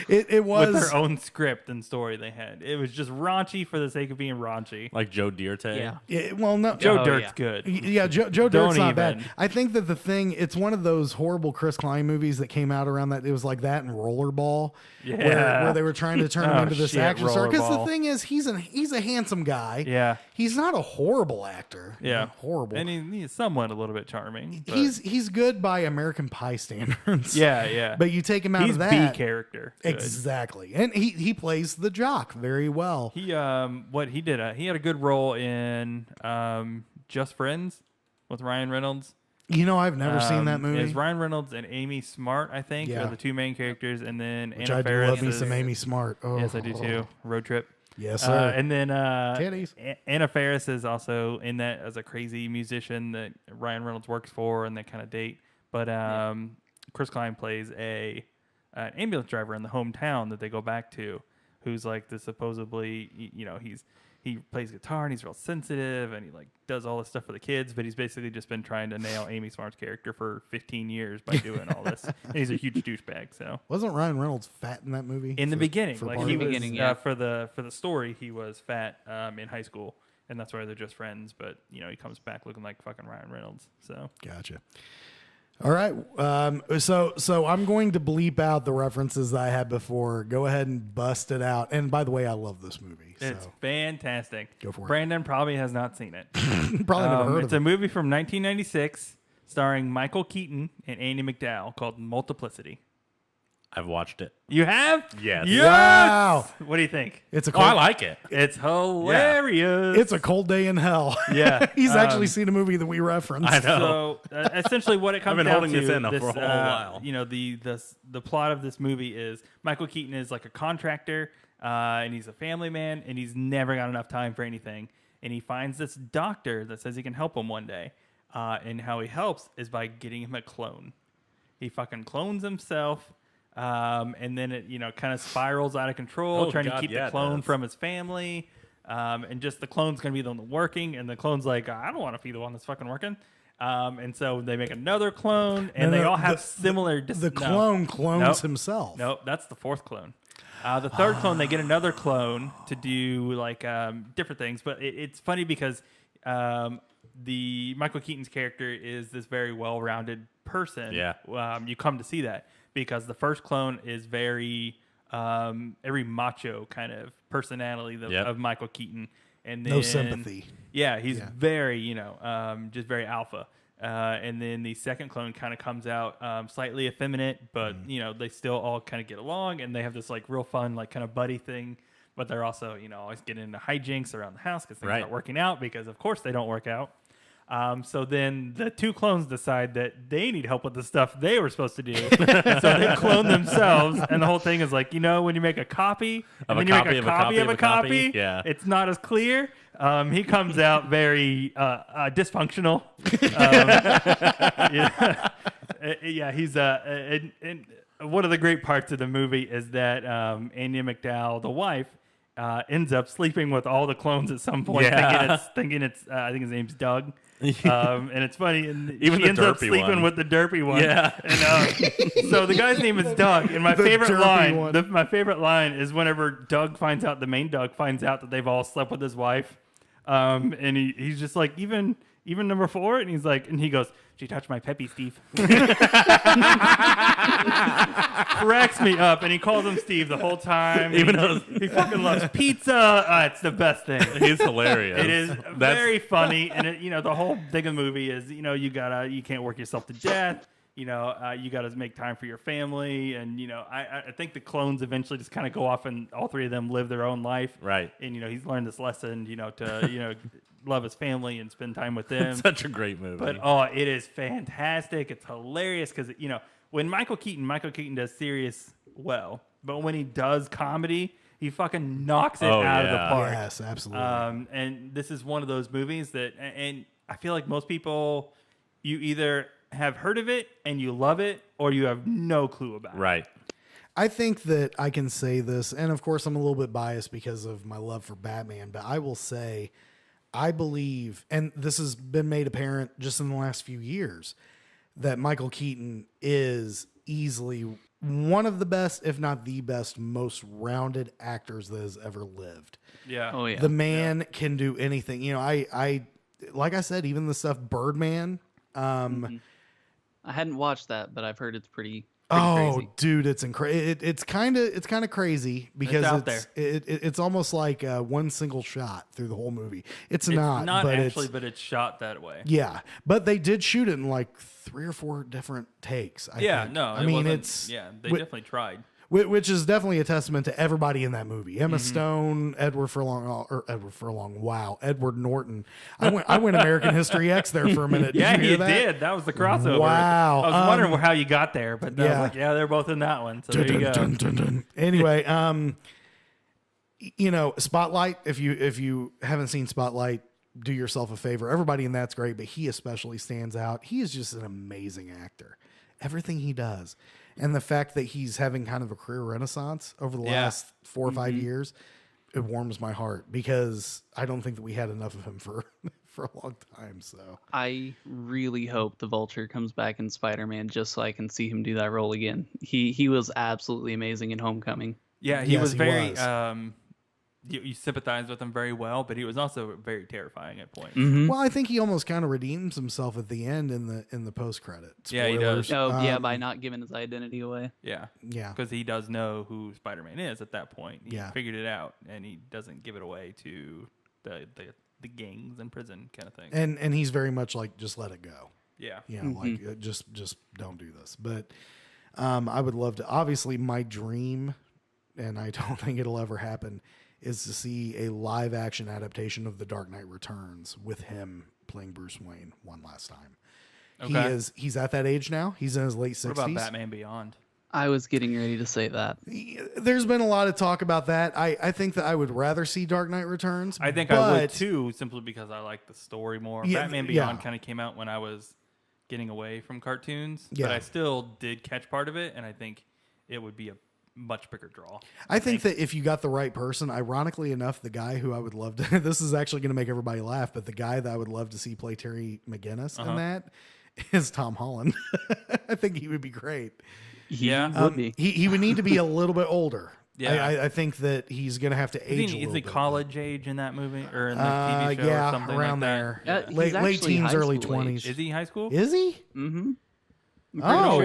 It was With their own script and story they had. It was just raunchy for the sake of being raunchy. Like Joe Dierte. Yeah. well, no, Joe Oh, Dirt's yeah. good. Yeah, Joe Don't Dirt's not bad. even. I think that it's one of those horrible Chris Klein movies that came out around that. It was like that and Rollerball, where they were trying to turn him Oh, into this shit, action star. Because the Rollerball. thing is, he's a handsome guy. Yeah. He's not a horrible actor. Yeah. Horrible. And he's somewhat a little bit charming. but- He's good by American Pie standards. yeah. But you take him out he's of that. B character. Good. Exactly. And he plays the jock very well. He what he did he had a good role in Just Friends with Ryan Reynolds. You know, I've never seen that movie. It's Ryan Reynolds and Amy Smart, I think, Yeah. are the two main characters, and then Which Anna I do Faris love me is- some Amy Smart. Oh. Yes, I do too. Road Trip. Yes, sir. And then Titties. Anna Faris is also in that as a crazy musician that Ryan Reynolds works for, and they kind of date. But Chris Klein plays an ambulance driver in the hometown that they go back to, who's like the supposedly, he plays guitar and he's real sensitive and he like does all this stuff for the kids, but he's basically just been trying to nail Amy Smart's character for 15 years by doing all this. And he's a huge douchebag. So Wasn't Ryan Reynolds fat in that movie? in the beginning, for like part he of it? was beginning, yeah. for the story, he was fat in high school, and that's why they're just friends. But he comes back looking like fucking Ryan Reynolds. So Gotcha. All right. So I'm going to bleep out the references that I had before. Go ahead and bust it out. And by the way, I love this movie. So it's fantastic. Go for it. Brandon probably has not seen it. probably never heard It's of a it. movie from 1996 starring Michael Keaton and Andy McDowell called Multiplicity. I've watched it. You have? Yes. Yes! Wow. What do you think? It's a Oh, I cold, like it. It's hilarious. it's a cold day in hell. Yeah. He's actually seen a movie that we referenced. I know. So essentially, what it comes been down holding to this in for a whole while. The plot of this movie is Michael Keaton is like a contractor, and he's a family man, and he's never got enough time for anything. And he finds this doctor that says he can help him one day, and how he helps is by getting him a clone. He fucking clones himself. And then it, kind of spirals out of control, Oh, trying to God, keep yeah, the it clone does. from his family. And just the clone's going to be the one working, and the clone's like, I don't want to be the one that's fucking working. And so they make another clone, and No, they no, all have the- similar. The clone clones Nope. himself. Nope, that's the fourth clone. The third clone, they get another clone to do like different things, but it's funny because the Michael Keaton's character is this very well-rounded person. Yeah. You come to see that because the first clone is very macho kind of personality Yep. of Michael Keaton, and then No sympathy. Yeah, he's Yeah. very just very alpha. And then the second clone kind of comes out slightly effeminate, but they still all kind of get along, and they have this like real fun like kind of buddy thing. But they're also always getting into hijinks around the house because things Right. aren't working out because of course they don't work out. So then the two clones decide that they need help with the stuff they were supposed to do. So they clone themselves, and the whole thing is like, when you make a copy Of and a then you make copy a of a copy copy of of a a copy, copy, yeah. it's not as clear. He comes out very dysfunctional. Yeah, he's and one of the great parts of the movie is that Andy McDowell, the wife, ends up sleeping with all the clones at some point, Yeah. thinking it's I think his name's Doug, and it's funny. And Even she the ends up derpy sleeping one. with the derpy one. Yeah. And so the guy's name is Doug, and my The favorite derpy line, one. my favorite line is whenever the main Doug finds out that they've all slept with his wife, and he's just like, even even number 4? And he's like, and he goes, she touched my peppy, Steve. Cracks me up, and he calls him Steve the whole time. Even though He fucking loves pizza. It's the best thing. he's hilarious. It is very funny, and the whole thing of the movie is, you can't work yourself to death. You got to make time for your family, and I think the clones eventually just kind of go off, and all 3 of them live their own life. Right. And he's learned this lesson, to love his family and spend time with them. Such a great movie. But it is fantastic. It's hilarious because when Michael Keaton does serious well, but when he does comedy, he fucking knocks it out of the park. Yes, absolutely. And this is one of those movies that, and I feel like most people, you either have heard of it and you love it, or you have no clue about it. Right. I think that I can say this, and of course I'm a little bit biased because of my love for Batman, but I will say I believe, and this has been made apparent just in the last few years, that Michael Keaton is easily one of the best, if not the best, most rounded actors that has ever lived. Yeah. Oh yeah. The man can do anything. I like I said, even the stuff Birdman. I hadn't watched that, but I've heard it's pretty Oh, crazy. dude, it's it's kind of crazy because It's out it's almost like one single shot through the whole movie. It's It's not but actually, it's, but it's shot that way. yeah, but they did shoot it in like 3 or 4 different takes. I think. I mean, it's they wi- definitely tried. which is definitely a testament to everybody in that movie. Emma Mm-hmm. Stone, Edward Norton. I went American History X there for a minute. Did Yeah, you hear you that? did. That was the crossover. Wow. I was wondering how you got there, but I was yeah. like, yeah, they're both in that one. So there you go. Dun, dun, dun. Anyway, Spotlight. If you haven't seen Spotlight, do yourself a favor. Everybody in that's great, but he especially stands out. He is just an amazing actor. Everything he does, and the fact that he's having kind of a career renaissance over the last 4 or 5 years, it warms my heart because I don't think that we had enough of him for a long time. So I really hope the Vulture comes back in Spider-Man just so I can see him do that role again. He was absolutely amazing in Homecoming. Yeah, he Yes, was he very. was. You sympathized with him very well, but he was also very terrifying at points. well, I think he almost kind of redeems himself at the end in the post credit. Yeah, he does. Oh yeah, by not giving his identity away. Yeah, Yeah. because he does know who Spider-Man is at that point. He Yeah. figured it out, and he doesn't give it away to the gangs in prison kind of thing. And he's very much like, just let it go. Yeah, Like just don't do this. But I would love to. Obviously, my dream, and I don't think it'll ever happen, is to see a live action adaptation of The Dark Knight Returns with him playing Bruce Wayne one last time. Okay. He's at that age now. He's in his late 60s. What about Batman Beyond? I was getting ready to say that. There's been a lot of talk about that. I think that I would rather see Dark Knight Returns. I think I would but- too, simply because I like the story more. Yeah, Batman yeah. Beyond kind of came out when I was getting away from cartoons, Yeah. but I still did catch part of it, and I think it would be a much bigger draw. I think that if you got the right person, ironically enough, the guy who I would love to, this is actually going to make everybody laugh, but the guy that I would love to see play Terry McGinnis in that is Tom Holland. I think he would be great. He Yeah. would be. He would need to be a little bit older. Yeah. I think that he's going to have to age a Is little he bit. college age in that movie or in the TV show Yeah, or something around like there. that? He's Late actually teens, high early school 20s. age. Is he high school? Is he? Mm-hmm. Oh.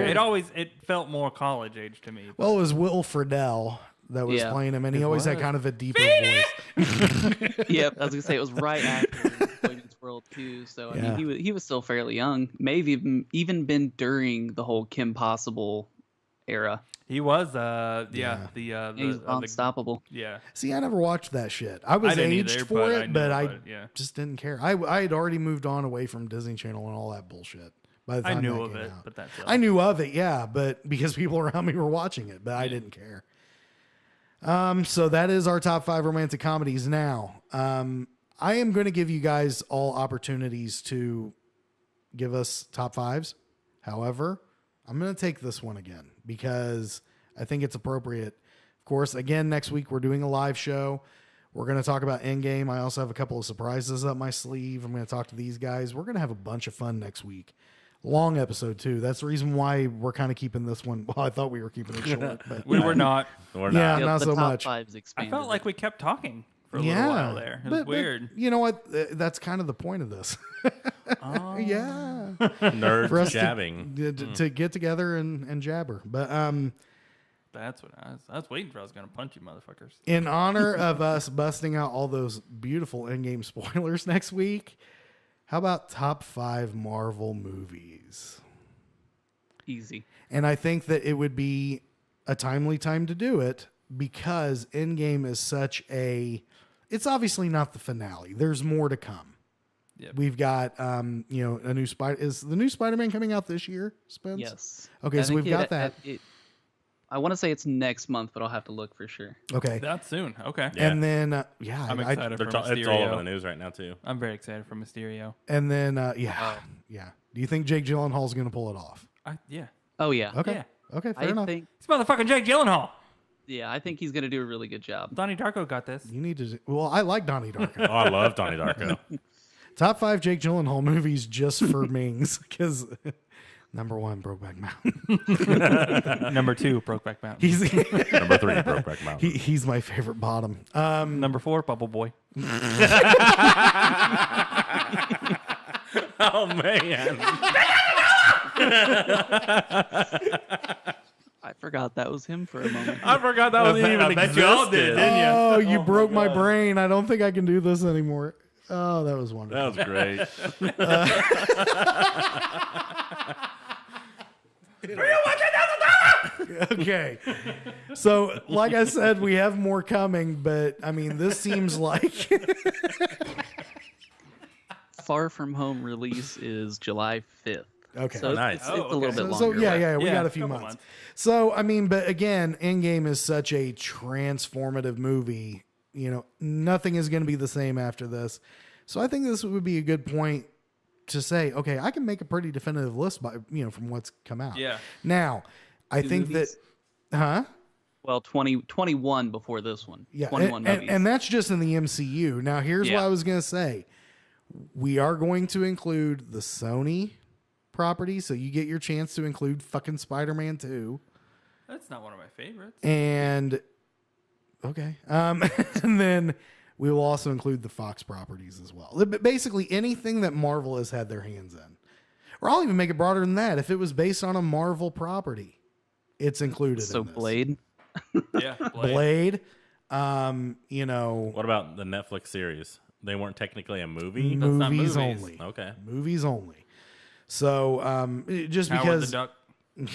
It felt more college age to me. Well, it was Will Friedle that was Yeah. playing him, and he It always had was. kind of a deeper voice. Yep, I was gonna say it was right after Boy Meets World 2, so I Yeah. mean he was still fairly young. Maybe even been during the whole Kim Possible era. He was, He's unstoppable. yeah. See, I never watched that shit. I was didn't aged either, for but I it, knew but I about it, yeah. just didn't care. I had already moved on away from Disney Channel and all that bullshit. By the time I knew that of came it, out. but that's I knew of it, yeah, but because people around me were watching it, but I didn't care. So that is our top 5 romantic comedies. Now, I am going to give you guys all opportunities to give us top 5s. However, I'm going to take this one again because I think it's appropriate. Of course, again, next week we're doing a live show. We're going to talk about Endgame. I also have a couple of surprises up my sleeve. I'm going to talk to these guys. We're going to have a bunch of fun next week. Long episode, too. That's the reason why we're kind of keeping this one. Well, I thought we were keeping it short, but We were not. We're Yeah, not. not the so top much. 5's I expanded. felt like we kept talking for a little while there. It was weird. But you know what? That's kind of the point of this. Oh. Yeah. Nerds For us jabbing. to get together and jabber. But That's what I was waiting for. I was going to punch you motherfuckers. in honor of us busting out all those beautiful in-game spoilers next week, how about top 5 Marvel movies? Easy. And I think that it would be a timely time to do it because Endgame is such a... It's obviously not the finale. There's more to come. Yep. We've got, a new Spider... Is the new Spider-Man coming out this year, Spence? Yes. Okay, I so think we've got that. I want to say it's next month, but I'll have to look for sure. Okay. That's soon. Okay. Yeah. And then, I'm excited for It's all over the Mysterio. news right now, too. I'm very excited for Mysterio. and then, yeah. Do you think Jake Gyllenhaal's going to pull it off? Yeah. Oh yeah. Okay. Yeah. Okay, fair I enough. think. It's motherfucking Jake Gyllenhaal. Yeah, I think he's gonna do a really good job. Donnie Darko got this. You need to... Well, I like Donnie Darko. Oh, I love Donnie Darko. Top 5 Jake Gyllenhaal movies just for Mings, because number 1, Brokeback Mountain. Number 2, Brokeback Mountain. He's Number 3, Brokeback Mountain. he's my favorite bottom. Number 4, Bubble Boy. Oh, man. I forgot that was him for a moment. I forgot that was even I bet you all did, existed. didn't you? Oh, you Oh, broke my my God. brain. I don't think I can do this anymore. Oh, that was wonderful. That was great. Okay. So, like I said, we have more coming, but I mean, this seems like Far From Home release is July 5th. okay. So Nice. it's, Oh, it's a little okay. bit So, longer. yeah, we Yeah, got a few couple months. months. So, I mean, but again, Endgame is such a transformative movie. You know, nothing is going to be the same after this. So, I think this would be a good point to say, okay, I can make a pretty definitive list by from what's come out. Yeah. Now, I Two think movies? that, Well, 21 before this one. Yeah, 21 movies. and that's just in the MCU. Now, here's what Yeah. I was going to say. We are going to include the Sony property, so you get your chance to include fucking Spider-Man 2. That's not one of my favorites. And, okay. And then we will also include the Fox properties as well. Basically, anything that Marvel has had their hands in. Or I'll even make it broader than that. If it was based on a Marvel property, it's included so in this. Blade. Yeah. Blade, What about the Netflix series? They weren't technically a movie? That's not movies movies. only. Okay. Movies only. So just Howard because, the Duck.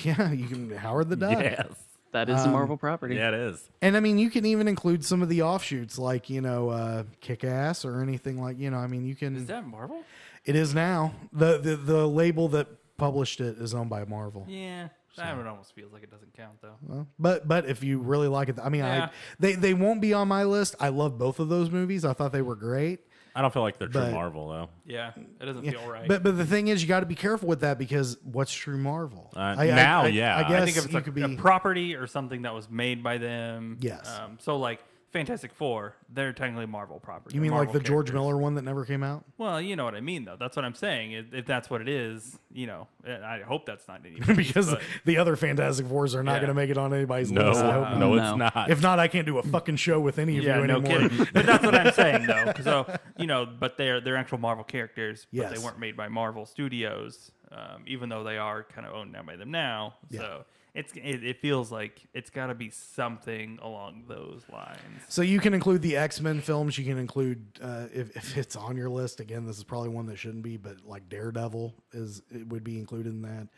yeah, you can Howard the Duck, Yes. That is a Marvel property. Yeah, it is. and I mean you can even include some of the offshoots like Kick Ass or anything like I mean you can. Is that Marvel? It is now the label that published it is owned by Marvel. Yeah. That one almost feels like it doesn't count though. Well, but if you really like it, I mean, Yeah. they won't be on my list. I love both of those movies. I thought they were great. I don't feel like they're true But- Marvel, though. Yeah. It doesn't Yeah. feel right. But the thing is, you got to be careful with that because what's true Marvel? Yeah. I I guess I think if it's you a, could be. a property or something that was made by them. Yes. So like Fantastic Four, they're technically Marvel property. You mean like the George Miller one that never came out? Well, you know what I mean, though. That's what I'm saying. If that's what it is, I hope that's not any Because but- the other Fantastic Fours are not Yeah. going to make it on anybody's No, list. I hope not. no, No. it's not. If not, I can't do a fucking show with any of yeah, you no anymore. kidding. But that's what I'm saying, though. So but they're actual Marvel characters, but Yes. they weren't made by Marvel Studios, even though they are kind of owned now by them now. Yeah. So it feels like it's got to be something along those lines. So you can include the X-Men films. You can include if it's on your list. Again, this is probably one that shouldn't be, but like Daredevil would be included in that.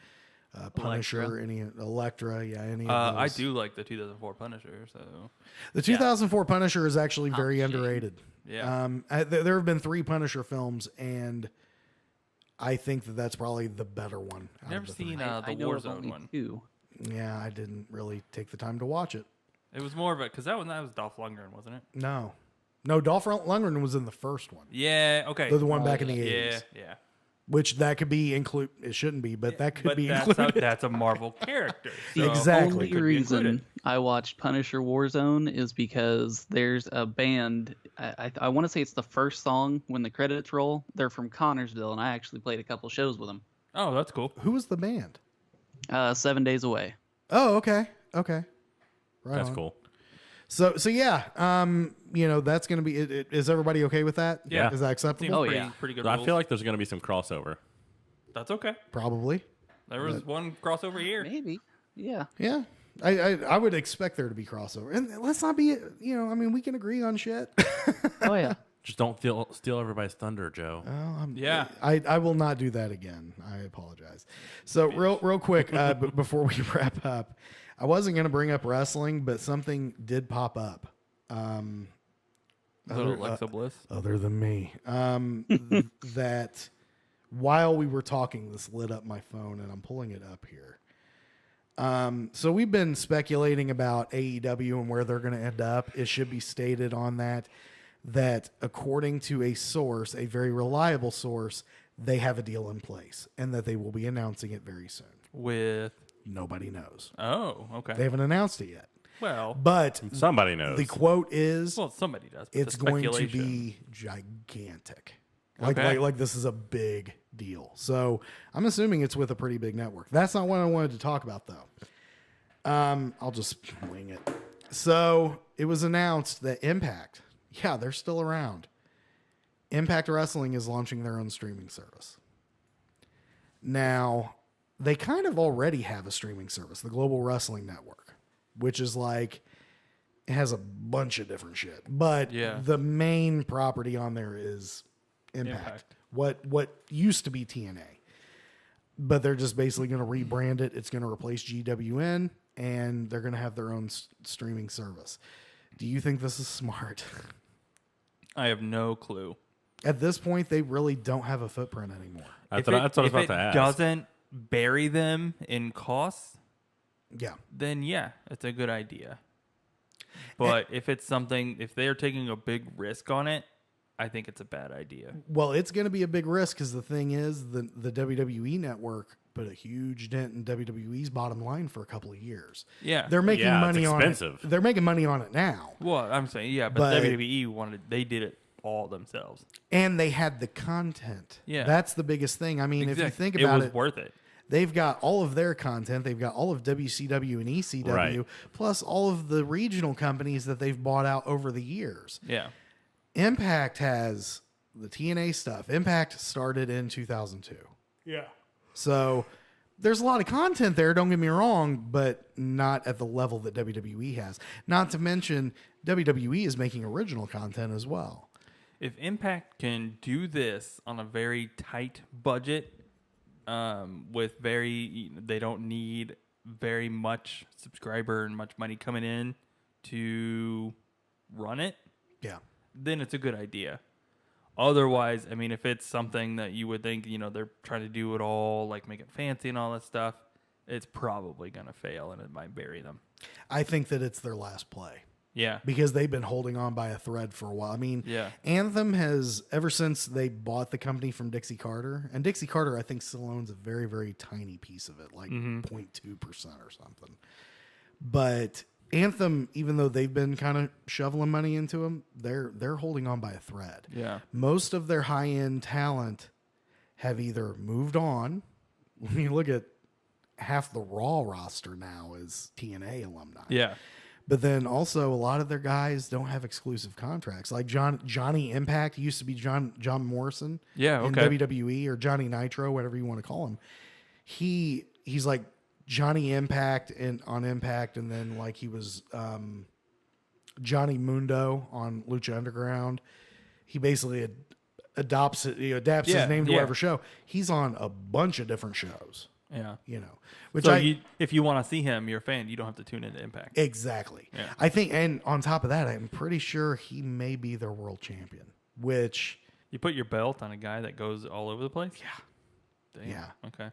Punisher, Elektra. any Elektra, yeah, any of I those. do like the 2004 Punisher, so The 2004 Punisher is actually very shame. underrated. Yeah. There have been 3 Punisher films, and I think that's probably the better one. out never of the three. seen I the know of Warzone only one. 2. Yeah, I didn't really take the time to watch it. It was more of a because that was Dolph Lundgren, wasn't it? No, Dolph Lundgren was in the first one, Yeah. Okay. the one back in the yeah. 80s, Yeah. which that could be include. It shouldn't be, but that could But be that's included. that's a Marvel character. So Exactly. Only could be reason included. I watched Punisher Warzone is because there's a band. I want to say it's the first song when the credits roll. They're from Connorsville, and I actually played a couple shows with them. Oh, that's cool. Who was the band? 7 Days Away. Oh, okay. Right That's on. cool. So yeah, that's going to be. Is everybody okay with that? Yeah. Is that acceptable? Oh, pretty, yeah. pretty good. So I rules. feel like there's going to be some crossover. That's okay. Probably. There was one crossover here. Maybe. Yeah. Yeah. I would expect there to be crossover, and let's not be. We can agree on shit. Oh yeah. Just don't steal everybody's thunder, Joe. Yeah. I will not do that again. I apologize. So real quick, before we wrap up, I wasn't going to bring up wrestling, but something did pop up. Little Alexa Bliss. Other than me, that while we were talking, this lit up my phone, and I'm pulling it up here. So we've been speculating about AEW and where they're going to end up. It should be stated on that according to a source, a very reliable source, they have a deal in place and that they will be announcing it very soon. With Nobody knows. oh, okay. They haven't announced it yet. well, But Somebody knows. the quote is somebody does. But it's the going to speculation- be gigantic. Okay. Like this is a big deal. So I'm assuming it's with a pretty big network. That's not what I wanted to talk about though. I'll just wing it. So it was announced that Impact, yeah, they're still around. Impact Wrestling is launching their own streaming service. Now, they kind of already have a streaming service, the Global Wrestling Network, which is like, it has a bunch of different shit. But Yeah. the main property on there is Impact. What used to be TNA. But they're just basically going to rebrand it. It's going to replace GWN, and they're going to have their own streaming service. Do you think this is smart? I have no clue. At this point, they really don't have a footprint anymore. That's what I was about to ask. Doesn't bury them in costs, Yeah. then yeah, it's a good idea. But if it's something, if they're taking a big risk on it, I think it's a bad idea. Well, it's going to be a big risk because the thing is, the WWE network put a huge dent in WWE's bottom line for a couple of years. Yeah. They're making Yeah, it's money on expensive. it. They're making money on it now. Well, I'm saying, yeah, but, But- WWE they did it all themselves. And they had the content. Yeah. That's the biggest thing. I mean, if you Exactly. think about it it, was worth it. they've got all of their content. They've got all of WCW and ECW, Right. plus all of the regional companies that they've bought out over the years. Yeah. Impact has the TNA stuff. Impact started in 2002. Yeah. So there's a lot of content there, don't get me wrong, but not at the level that WWE has. Not to mention, WWE is making original content as well. If Impact can do this on a very tight budget, with they don't need very much subscriber and much money coming in to run it, Yeah. then it's a good idea. Otherwise, I mean, if it's something that you would think, they're trying to do it all, like make it fancy and all that stuff, it's probably going to fail and it might bury them. I think that it's their last play Yeah. because they've been holding on by a thread for a while. I mean, Yeah. Anthem has, ever since they bought the company from Dixie Carter, and Dixie Carter, I think, still owns a very, very tiny piece of it, like 0.2% or something. But Anthem, even though they've been kind of shoveling money into them, they're holding on by a thread. Yeah. Most of their high-end talent have either moved on. When you look at half the Raw roster now is TNA alumni. Yeah. But then also a lot of their guys don't have exclusive contracts. Like Johnny Impact used to be John Morrison Yeah, in okay. WWE, or Johnny Nitro, whatever you want to call him. He's like Johnny Impact on Impact, and then like he was Johnny Mundo on Lucha Underground. He basically adapts Yeah, his name to yeah. whatever show. He's on a bunch of different shows, Yeah. which So if you want to see him, you're a fan, you don't have to tune into Impact. Exactly. Yeah. I think, and on top of that, I'm pretty sure he may be their world champion, which You put your belt on a guy that goes all over the place? Yeah. Damn. Yeah. Okay.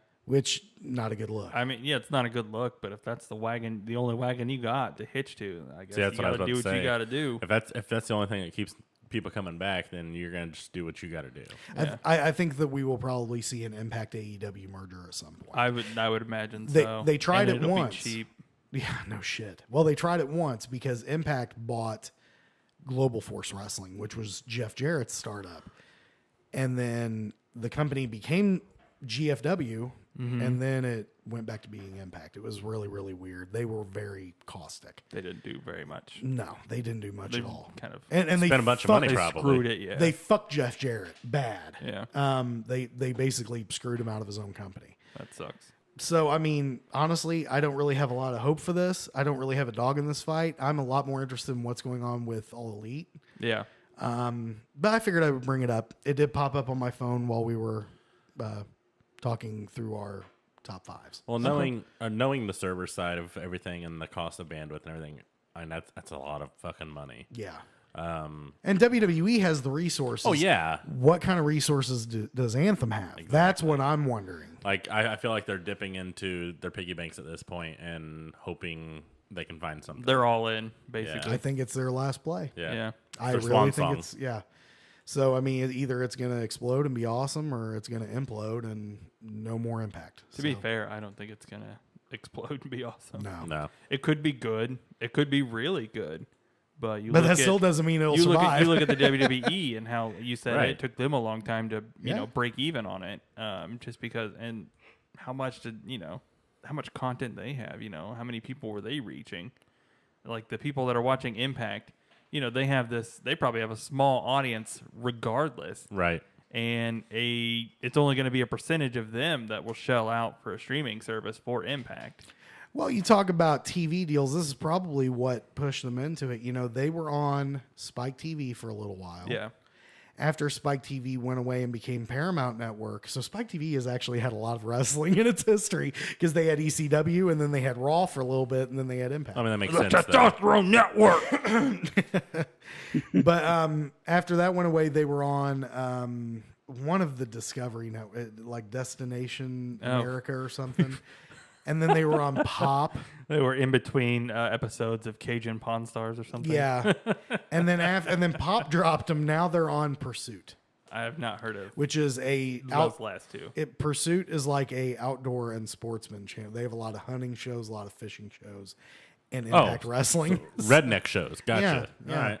not a good look. I mean, yeah, it's not a good look, but if that's the only wagon you got to hitch to, I guess See, that's you what I was got to about do to what say. you got to do. If that's the only thing that keeps people coming back, then you're gonna just do what you got to do. Yeah. I think that we will probably see an Impact AEW merger at some point. I would imagine They- so. they tried And it it'll be once. cheap. Yeah, no shit. Well, they tried it once because Impact bought Global Force Wrestling, which was Jeff Jarrett's startup. And then the company became GFW, and then it went back to being Impact. It was really, really weird. They were very caustic. They didn't do very much. No, they didn't do much They at all. kind of And they Spent a bunch of money fucked- they probably. screwed it. Yeah. They fucked Jeff Jarrett bad. Yeah. They basically screwed him out of his own company. That sucks. So, I mean, honestly, I don't really have a lot of hope for this. I don't really have a dog in this fight. I'm a lot more interested in what's going on with All Elite. Yeah. But I figured I would bring it up. It did pop up on my phone while we were talking through our top fives. Well, knowing the server side of everything and the cost of bandwidth and everything, I mean, that's a lot of fucking money. Yeah. And WWE has the resources. Oh yeah, What kind of resources does Anthem have? That's what I'm wondering. like I feel like they're dipping into their piggy banks at this point and hoping they can find something. They're all in, basically. I think it's their last play. Yeah. I Their really swan think song. it's So I mean, either it's going to explode and be awesome, or it's going to implode and no more impact. To be fair, I don't think it's going to explode and be awesome. No. It could be good. It could be really good. But But that still doesn't mean it'll you look survive. at, you look at the WWE and how you said Right. it took them a long time to Yeah. break even on it, just because and how much how much content they have, how many people were they reaching? Like the people that are watching Impact, they probably have a small audience regardless, Right. and it's only going to be a percentage of them that will shell out for a streaming service for Impact. Well, you talk about TV deals. This is probably what pushed them into it. They were on Spike TV for a little while. Yeah. After Spike TV went away and became Paramount Network. So Spike TV has actually had a lot of wrestling in its history because they had ECW and then they had Raw for a little bit and then they had Impact. I mean that makes sense. though. Testosterone Network. But after that went away, they were on one of the Discovery Network, like Destination America or something. And then they were on Pop. They were in between episodes of Cajun Pawn Stars or something. Yeah. And then Pop dropped them. Now they're on Pursuit, I have not heard of which is those last two. Pursuit is like a outdoor and sportsman channel. They have a lot of hunting shows, a lot of fishing shows, and Impact Wrestling. Redneck shows. Gotcha. Yeah. All right.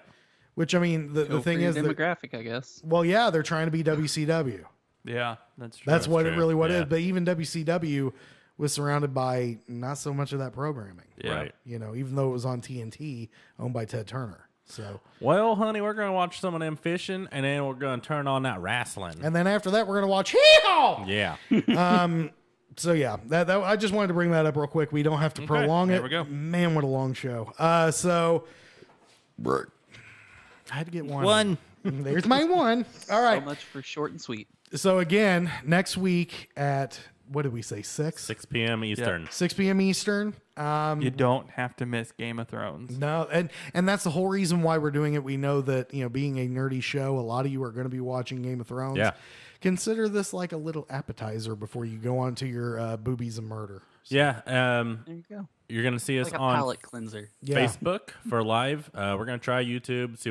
Which, I mean, the Go thing for your is that, demographic, I guess. well, yeah, they're trying to be WCW. Yeah, that's true. That's what it true. really what it Yeah. is. But even WCW was surrounded by not so much of that programming. Yeah. Right. Even though it was on TNT, owned by Ted Turner. So, Well, honey, we're gonna watch some of them fishing, and then we're gonna turn on that wrestling. and then after that, we're gonna watch Hee-Haw! Yeah. So yeah, that I just wanted to bring that up real quick. We don't have to prolong there it. we go. Man, what a long show. So I had to get one. There's my one. All So right. much for short and sweet. So again, next week at what did we say? 6 p.m. Eastern. 6 p.m. Eastern. You don't have to miss Game of Thrones. No, and that's the whole reason why we're doing it. We know that being a nerdy show, a lot of you are going to be watching Game of Thrones. Yeah. Consider this like a little appetizer before you go on to your boobies and murder. Yeah. There you go. You're gonna see us Like a on palate cleanser. Yeah. Facebook for live. We're gonna try YouTube, see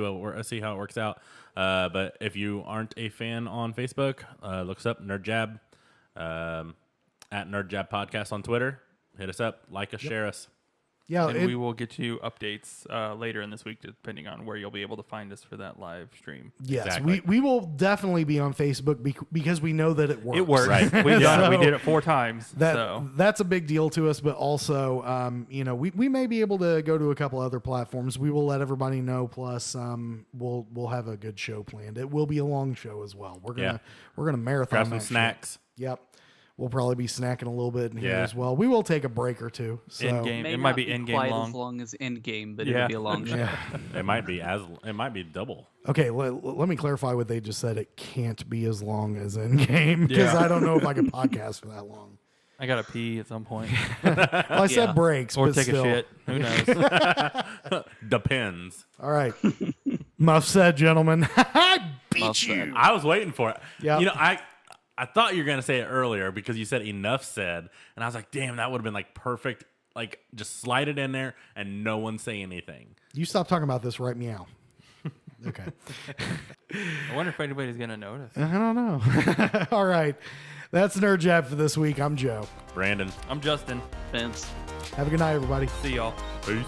how it works out. But if you aren't a fan on Facebook, look us up, Nerd Jab, at Nerd Jab Podcast on Twitter. Hit us up, like us, share us. Yeah, And we will get you updates later in this week, depending on where you'll be able to find us for that live stream. yes, Exactly. we will definitely be on Facebook because we know that it works. It works. Right. We So- did it 4 times. That's a big deal to us, but also, we may be able to go to a couple other platforms. We will let everybody know. Plus, we'll have a good show planned. It will be a long show as well. We're gonna marathon. Grab some that shit. snacks. Yep, we'll probably be snacking a little bit in here Yeah. as well. We will take a break or two. So In-game. May It might not be in-game quite long. as long as Endgame, but Yeah. it'll be a long show. yeah. It might be double. Okay, let me clarify what they just said. It can't be as long as Endgame because Yeah. I don't know if I can podcast for that long. I got to pee at some point. Well, I said Yeah. breaks, Or but take still. a shit. Who knows? Depends. All right, enough said, gentlemen. I beat Enough you. said. I was waiting for it. Yep. You know, I thought you were gonna say it earlier because you said enough said, and I was like, damn, that would have been like perfect. Like, just slide it in there and no one say anything. You stop talking about this right meow. Okay. I wonder if anybody's going to notice. I don't know. All right. That's Nerd Jab for this week. I'm Joe. Brandon, I'm Justin. Vince. Have a good night, everybody. See y'all. peace.